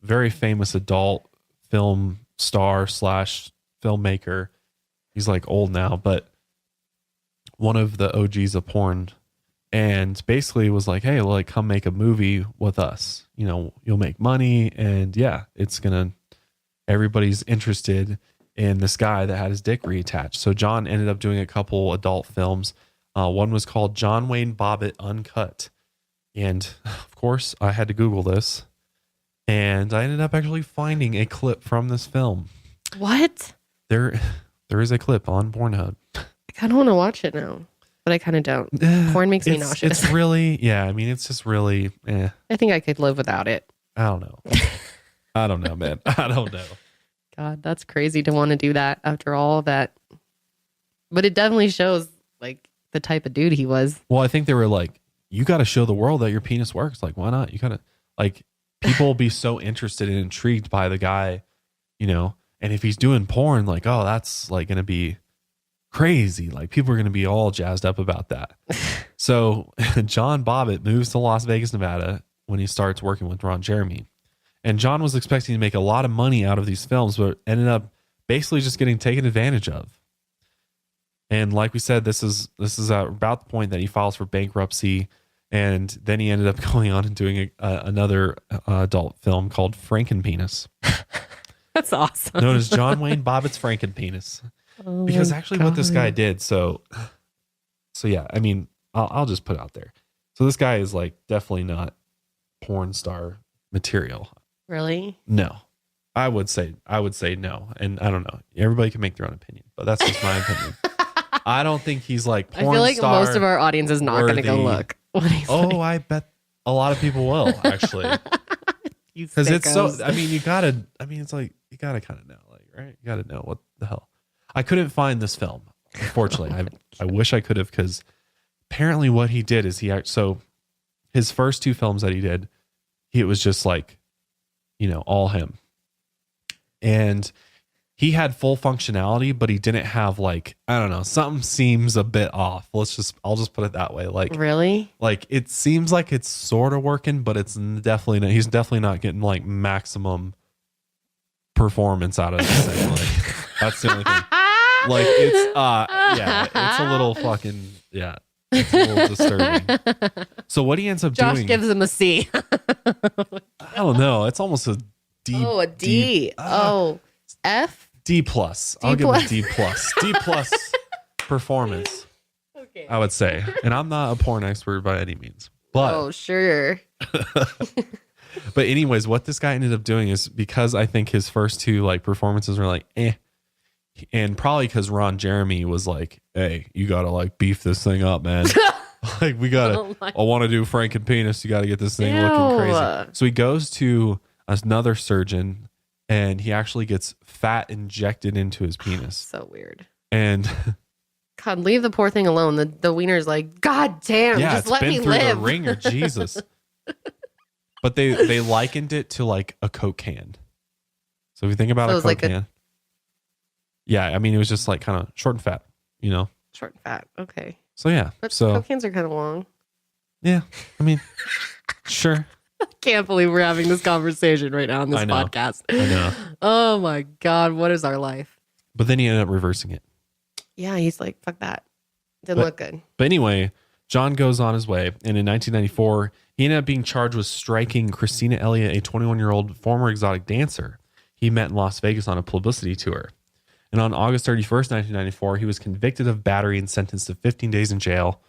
very famous adult film star / filmmaker. He's like old now, but one of the OGs of porn, and basically was like, hey, like, come make a movie with us. You know, you'll make money, and yeah, everybody's interested in this guy that had his dick reattached. So John ended up doing a couple adult films. One was called John Wayne Bobbitt Uncut. And of course, I had to Google this. And I ended up actually finding a clip from this film. What? There is a clip on Pornhub. I kind of want to watch it now, but I kind of don't. Porn makes me nauseous. It's really, it's just really, I think I could live without it. I don't know. I don't know, man. I don't know. God, that's crazy to want to do that after all that. But it definitely shows like the type of dude he was. Well, I think they were like, you got to show the world that your penis works. Like, why not? You got to, like, people will be so interested and intrigued by the guy, you know, and if he's doing porn, like, oh, that's like going to be crazy. Like, people are going to be all jazzed up about that. So John Bobbitt moves to Las Vegas, Nevada when he starts working with Ron Jeremy. And John was expecting to make a lot of money out of these films, but ended up basically just getting taken advantage of. And like we said, this is about the point that he files for bankruptcy. And then he ended up going on and doing another adult film called Frankenpenis. That's awesome. Known as John Wayne Bobbitt's Frankenpenis. Oh, because actually what this guy did, so yeah, I mean, I'll just put it out there. So this guy is like definitely not porn star material. Really? No. I would say no. And I don't know. Everybody can make their own opinion, but that's just my opinion. I don't think he's like porn star. I feel like most of our audience is not going to go look. Oh, I bet a lot of people will, actually. Because it's so, I mean, it's like, you got to kind of know, like, right? You got to know what the hell. I couldn't find this film, unfortunately. I wish I could have, because apparently what he did is so his first 2 films that he did, it was just like, you know, all him. And he had full functionality, but he didn't have like, I don't know, something seems a bit off. I'll just put it that way. Like, really? Like, it seems like it's sort of working, but it's definitely not, he's definitely not getting like maximum performance out of this thing. Like, that's the only thing. Like, it's a little fucking, it's a little disturbing. So what he ends up doing. Josh gives him a C. I don't know. It's almost a D. Oh, a D. F? D plus. I'll give him a D plus. D plus performance. Okay. I would say. And I'm not a porn expert by any means. But oh, sure. But anyways, what this guy ended up doing is, because I think his first 2 like performances were like, and probably because Ron Jeremy was like, hey, you gotta like beef this thing up, man. Like, we gotta, I want to do Frankenpenis. You gotta get this thing looking crazy. So he goes to another surgeon, and he actually gets fat injected into his penis. So weird. And God, leave the poor thing alone. The wiener's like, God damn, just let me live. Yeah, it's been through the ringer, Jesus. But they likened it to like a Coke can. So if you think about a Coke can. Yeah, I mean, it was just like kind of short and fat, you know? Short and fat, okay. So yeah. But Coke cans are kind of long. Yeah, I mean, sure. I can't believe we're having this conversation right now on this podcast. I know. Oh my God, what is our life? But then he ended up reversing it. Yeah, he's like, fuck that. Didn't look good. But anyway, John goes on his way. And in 1994, he ended up being charged with striking Christina Elliott, a 21-year-old former exotic dancer he met in Las Vegas on a publicity tour. And on August 31st, 1994, he was convicted of battery and sentenced to 15 days in jail.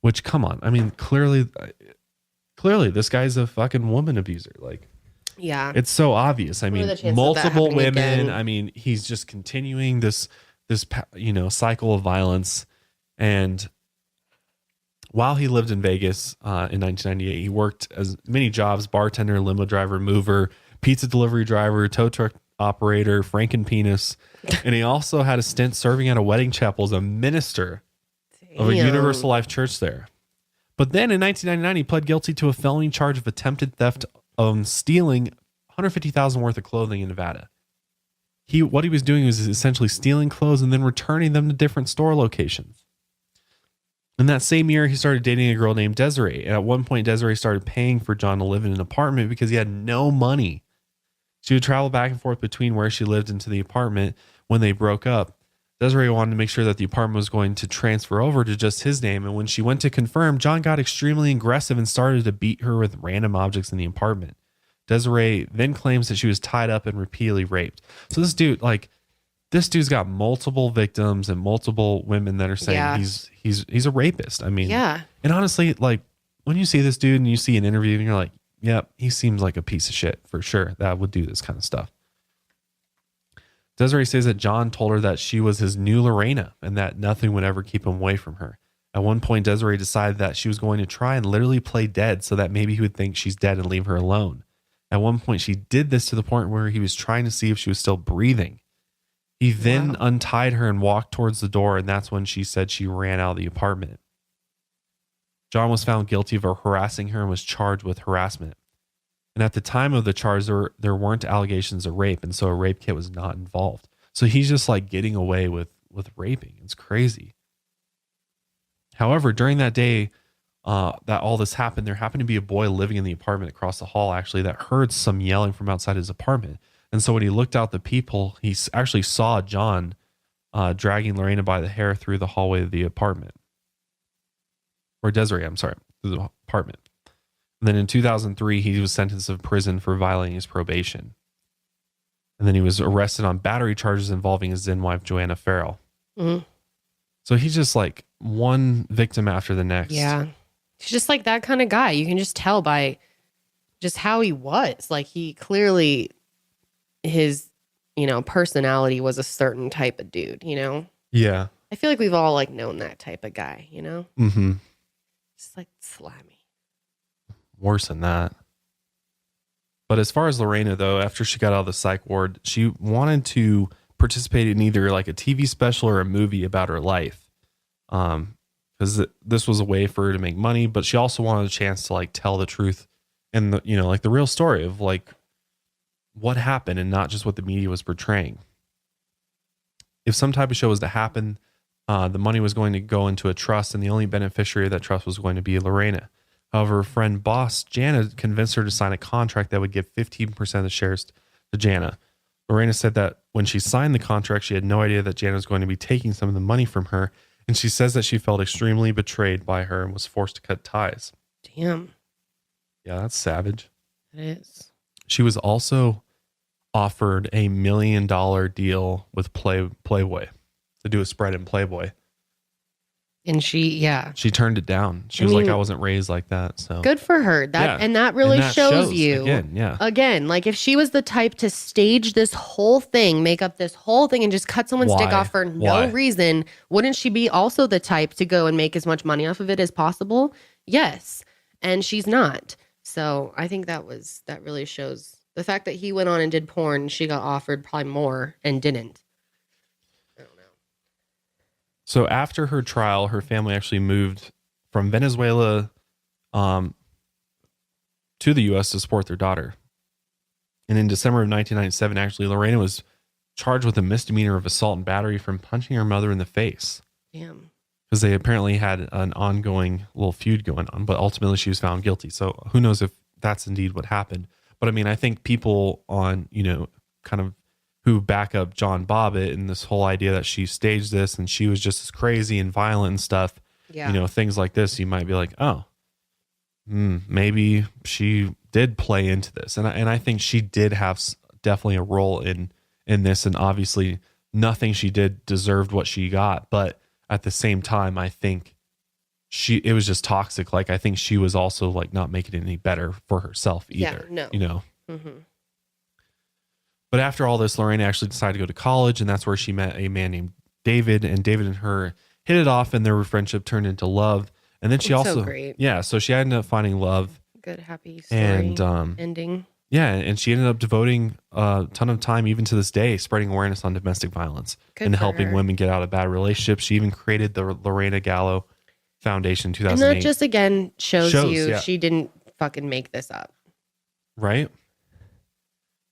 Which, come on. I mean, clearly this guy's a fucking woman abuser. Like, Yeah. It's so obvious. I mean, multiple women. Again? I mean, he's just continuing this cycle of violence. And while he lived in Vegas in 1998, he worked as many jobs: bartender, limo driver, mover, pizza delivery driver, tow truck operator, frankenpenis. And he also had a stint serving at a wedding chapel as a minister of a Universal Life Church there. But then in 1999, he pled guilty to a felony charge of attempted theft of stealing $150,000 worth of clothing in Nevada. What he was doing was essentially stealing clothes and then returning them to different store locations. In that same year, he started dating a girl named Desiree. And at one point, Desiree started paying for John to live in an apartment because he had no money. She would travel back and forth between where she lived and to the apartment. When they broke up, Desiree wanted to make sure that the apartment was going to transfer over to just his name. And when she went to confirm, John got extremely aggressive and started to beat her with random objects in the apartment. Desiree then claims that she was tied up and repeatedly raped. So this dude's got multiple victims and multiple women that are saying he's a rapist. I mean, and honestly, like when you see this dude and you see an interview and you're like, yep, he seems like a piece of shit for sure that would do this kind of stuff. Desiree says that John told her that she was his new Lorena and that nothing would ever keep him away from her. At one point, Desiree decided that she was going to try and literally play dead so that maybe he would think she's dead and leave her alone. At one point, she did this to the point where he was trying to see if she was still breathing. He then untied her and walked towards the door, and that's when she said she ran out of the apartment. John was found guilty of harassing her and was charged with harassment. And at the time of the charge, there weren't allegations of rape, and so a rape kit was not involved. So he's just like getting away with raping. It's crazy. However, during that day that all this happened, there happened to be a boy living in the apartment across the hall, actually, that heard some yelling from outside his apartment. And so when he looked out the people, he actually saw John dragging Lorena by the hair through the hallway of the apartment. Or Desiree, I'm sorry, through the apartment. And then in 2003, he was sentenced to prison for violating his probation. And then he was arrested on battery charges involving his then wife, Joanna Farrell. Mm-hmm. So he's just like one victim after the next. Yeah. He's just like that kind of guy. You can just tell by just how he was. Like he clearly, his, personality was a certain type of dude, Yeah. I feel like we've all like known that type of guy, Mm-hmm. Just like slimy. Worse than that. But as far as Lorena, though, after she got out of the psych ward, she wanted to participate in either like a TV special or a movie about her life. Because this was a way for her to make money, but she also wanted a chance to like tell the truth and like the real story of like what happened and not just what the media was portraying. If some type of show was to happen, the money was going to go into a trust, and the only beneficiary of that trust was going to be Lorena. However, her friend boss, Jana, convinced her to sign a contract that would give 15% of the shares to Jana. Lorena said that when she signed the contract, she had no idea that Jana was going to be taking some of the money from her. And she says that she felt extremely betrayed by her and was forced to cut ties. Damn. Yeah, that's savage. It is. She was also offered $1 million deal with Playboy to do a spread in Playboy. And she turned it down. She was like, I wasn't raised like that. So good for her. And that really shows you again, like if she was the type to stage this whole thing, make up this whole thing and just cut someone's dick off for no reason, wouldn't she be also the type to go and make as much money off of it as possible? Yes. And she's not. So I think that really shows the fact that he went on and did porn. She got offered probably more and didn't. So after her trial, her family actually moved from Venezuela to the U.S. to support their daughter. And in December of 1997, actually, Lorena was charged with a misdemeanor of assault and battery from punching her mother in the face. Damn. Because they apparently had an ongoing little feud going on, but ultimately she was found guilty. So who knows if that's indeed what happened. But I mean, I think people on, kind of who back up John Bobbitt and this whole idea that she staged this and she was just as crazy and violent and stuff, things like this, you might be like, oh, maybe she did play into this. And I think she did have definitely a role in this. And obviously nothing she did deserved what she got. But at the same time, I think it was just toxic. Like, I think she was also like not making it any better for herself either. Yeah, no. Mm-hmm. But after all this, Lorena actually decided to go to college, and that's where she met a man named David, and David and her hit it off, and their friendship turned into love. And then she also, so great. Yeah, so she ended up finding love. Good, happy story. And ending. Yeah, and she ended up devoting a ton of time, even to this day, spreading awareness on domestic violence and helping women get out of bad relationships. She even created the Lorena Gallo Foundation in 2008. And that just, again, shows you she didn't fucking make this up. Right?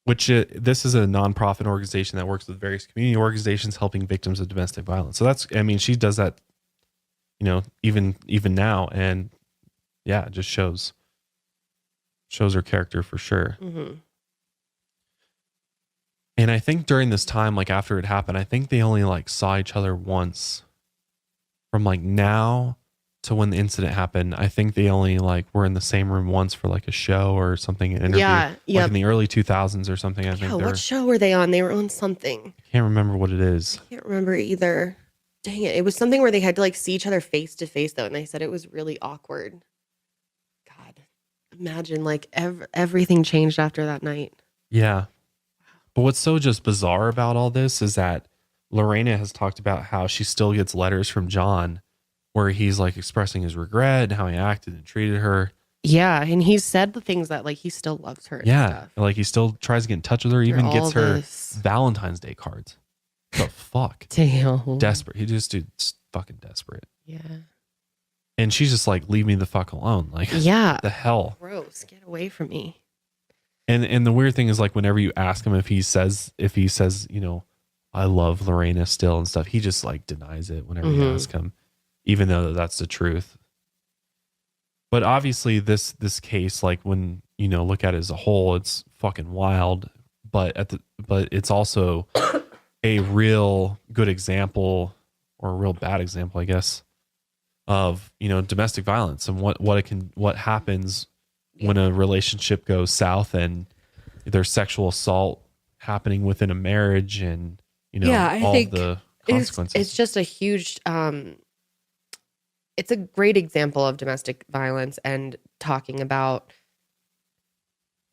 Which this is a nonprofit organization that works with various community organizations helping victims of domestic violence. So that's, I mean, she does that, you know, even now. And yeah, it just shows her character for sure. Mm-hmm. And I think during this time, like after it happened, I think they only like saw each other once. From like now to when the incident happened, I think they only like were in the same room once for like a show or something. An interview, like in the early 2000s or something. I think. What show were they on? They were on something. I can't remember what it is. I can't remember either. Dang it! It was something where they had to like see each other face to face though, and they said it was really awkward. God, imagine like everything changed after that night. Yeah. But what's so just bizarre about all this is that Lorena has talked about how she still gets letters from John where he's like expressing his regret and how he acted and treated her. Yeah. And he's said the things that like he still loves her. Yeah. And stuff. Like he still tries to get in touch with her, even gets her Valentine's Day cards. What the fuck? Damn. Desperate. He just, dude's fucking desperate. Yeah. And she's just like, leave me the fuck alone. Like, yeah. The hell? Gross. Get away from me. And the weird thing is like whenever you ask him if he says, you know, I love Lorena still and stuff, he just like denies it whenever you ask him, even though that's the truth. But obviously this case, like when, you know, look at it as a whole, it's fucking wild, but it's also a real good example or a real bad example, I guess, of, you know, domestic violence and what happens when a relationship goes south and there's sexual assault happening within a marriage and, you know, all the consequences. It's just a huge, it's a great example of domestic violence and talking about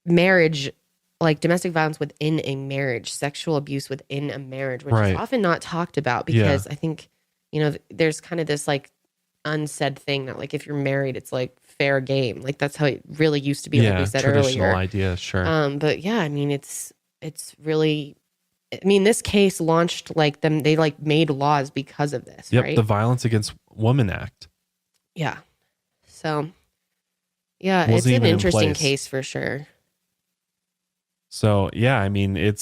marriage, like domestic violence within a marriage, sexual abuse within a marriage, which is often not talked about because I think, you know, there's kind of this like unsaid thing that like if you're married, it's like fair game. Like that's how it really used to be, like we said traditional earlier. idea, sure. But yeah, I mean, it's really, I mean, this case launched like them, they like made laws because of this, right? The Violence Against Women Act. Yeah. So yeah, it's an interesting case for sure. So yeah, I mean, it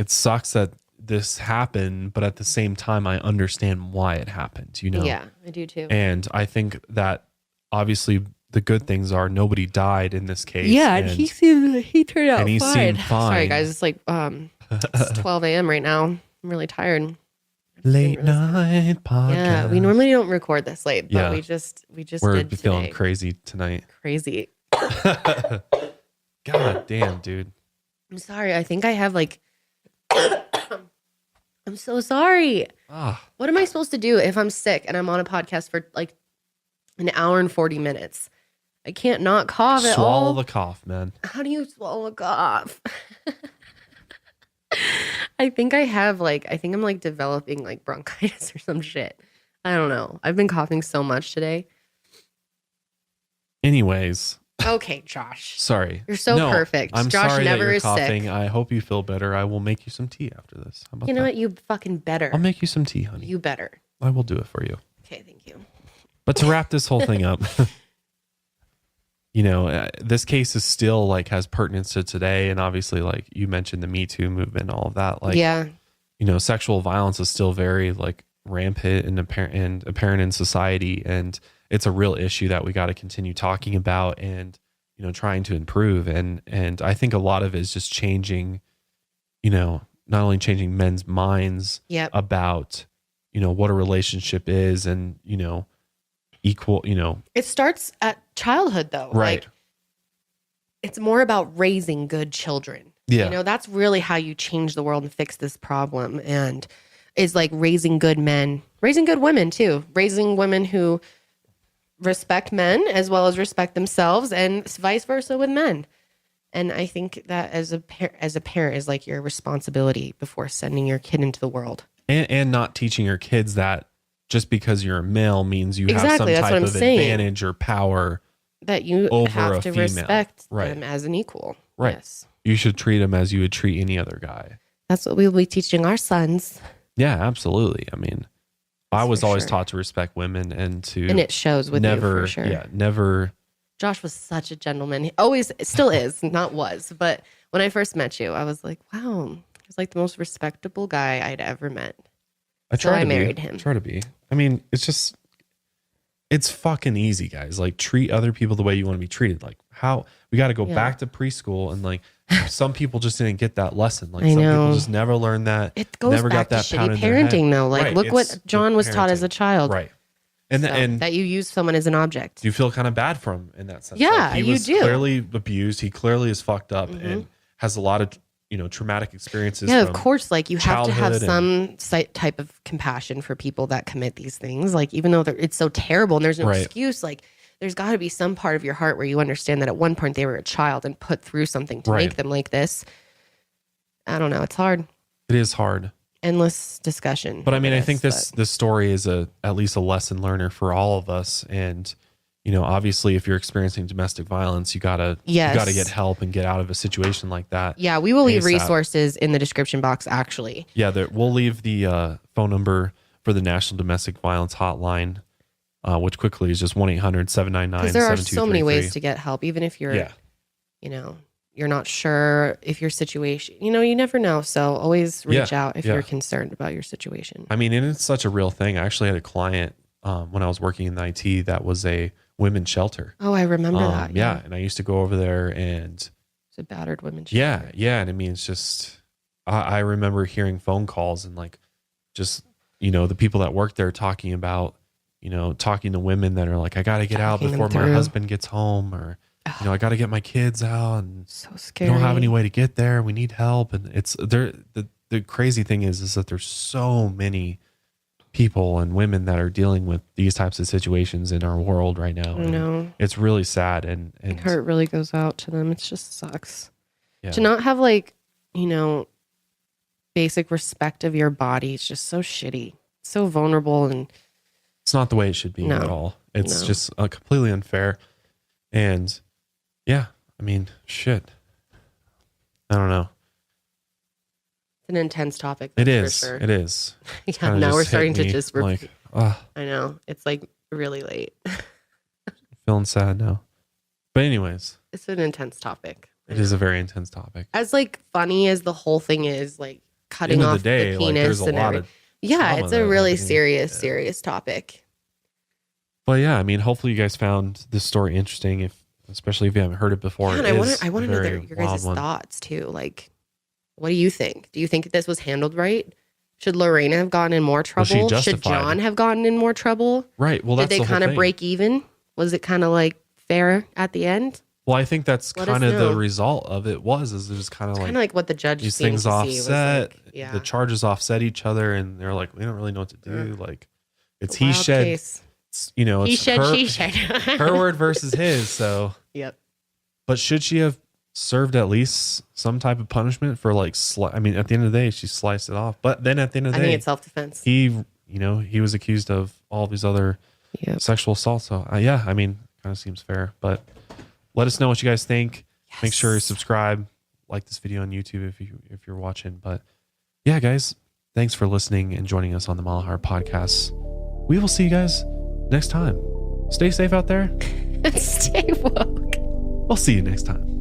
sucks that this happened, but at the same time, I understand why it happened, you know? Yeah, I do too. And I think that obviously the good things are nobody died in this case. Yeah, and he turned out fine. Seemed fine. Sorry guys, it's like it's 12 a.m. right now. I'm really tired. Late night podcast. Yeah, we normally don't record this late, but we just we're did feeling today. Crazy tonight. Crazy. God damn, dude. I'm sorry. I think I have like I'm so sorry. What am I supposed to do if I'm sick and I'm on a podcast for like an hour and 40 minutes? I can't not cough at all. Swallow the cough, man. How do you swallow a cough? I think I'm like developing like bronchitis or some shit. I don't know. I've been coughing so much today. Anyways. Okay, Josh. Sorry. You're so perfect. I'm Josh sorry never that you're is coughing. sick. I hope you feel better. I will make you some tea after this. How about you know what? You fucking better. I'll make you some tea, honey. You better. I will do it for you. Okay, thank you. But to wrap this whole thing up, you know, this case is still like has pertinence to today. And obviously, like you mentioned the Me Too movement, all of that. Like, yeah, you know, sexual violence is still very like rampant and apparent in society. And it's a real issue that we got to continue talking about and, you know, trying to improve. And I think a lot of it is just changing, you know, not only changing men's minds about, you know, what a relationship is and, you know, equal, you know. It starts at childhood though. Right. Like, it's more about raising good children. Yeah. You know, that's really how you change the world and fix this problem. And is like raising good men, raising good women too, raising women who respect men as well as respect themselves and vice versa with men. And I think that as a parent is like your responsibility before sending your kid into the world. And not teaching your kids that just because you're a male means you have some That's type of advantage or power. That you over have to female. respect Right. them as an equal. Right. Yes. You should treat them as you would treat any other guy. That's what we'll be teaching our sons. Yeah, absolutely. I mean, I was always sure. taught to respect women and it shows with you for sure. Yeah, never. Josh was such a gentleman. He always still is, not was. But when I first met you, I was like, wow, he was like the most respectable guy I'd ever met. I married him. Try to be. I mean, it's fucking easy, guys. Like, treat other people the way you want to be treated. Like, how we got to go back to preschool, and like some people just didn't get that lesson. Like, some people just never learned that. It goes never back got that to shitty parenting, though. Like, look what John was taught as a child. Right. And that you use someone as an object. You feel kind of bad for him in that sense. Yeah, like, he was you do. Clearly abused. He clearly is fucked up and has a lot of traumatic experiences. Yeah, of course. Like, you have to have some type of compassion for people that commit these things. Like, even though it's so terrible and there's no excuse, like, there's got to be some part of your heart where you understand that at one point they were a child and put through something to make them like this. I don't know. It's hard. It is hard. Endless discussion. But I mean, I think this story is at least a lesson learner for all of us. And, obviously if you're experiencing domestic violence, you gotta get help and get out of a situation like that. Yeah. We will leave resources in the description box, actually. Yeah. We'll leave the phone number for the National Domestic Violence Hotline, which quickly is just 1-800-799-7233. Because there are so many ways to get help, even if you're, you're not sure if your situation, you never know. So always reach out if you're concerned about your situation. I mean, and it's such a real thing. I actually had a client when I was working in IT that was a women's shelter. Oh, I remember that. Yeah. And I used to go over there and it's a battered women's shelter. Yeah. And I mean, it's just, I remember hearing phone calls and like, just, the people that work there talking about, talking to women that are like, I got to get out before my husband gets home, or, I got to get my kids out, and so scary. We don't have any way to get there. We need help. And it's there. The crazy thing is that there's so many people and women that are dealing with these types of situations in our world right now. I know. It's really sad. And heart really goes out to them. It just sucks to not have basic respect of your body. It's just so shitty, so vulnerable, and it's not the way it should be at all. It's just completely unfair. And yeah, I mean, shit. I don't know. It's an intense topic. It is. For sure. It is. Yeah. Now we're starting to just like, I know. It's like really late. Feeling sad now. But anyways, it's an intense topic. It is a very intense topic. As funny as the whole thing is, cutting off the penis and everything. Yeah, it's a really serious topic. But yeah, I mean, hopefully you guys found this story interesting, especially if you haven't heard it before. Yeah, and I want to know your guys' thoughts too. Like, what do you think? Do you think this was handled right? Should Lorena have gotten in more trouble? Should John have gotten in more trouble? Right. Well, did they kind of break even? Was it kind of fair at the end? Well, I think that's kind of the result of it is it was kind of like what the judge these things offset. Yeah. The charges offset each other, and they're like, we don't really know what to do. Like, it's he shed. It's, he shed, her, she shed. Her word versus his. So. Yep. But should she have served at least some type of punishment for I mean, at the end of the day, she sliced it off. But then at the end of the day, I think it's self-defense. He was accused of all these other sexual assaults. So yeah, I mean, kind of seems fair. But let us know what you guys think. Yes. Make sure you subscribe, like this video on YouTube if you're watching. But yeah, guys, thanks for listening and joining us on the Mile High Podcast. We will see you guys next time. Stay safe out there. Stay woke. We'll see you next time.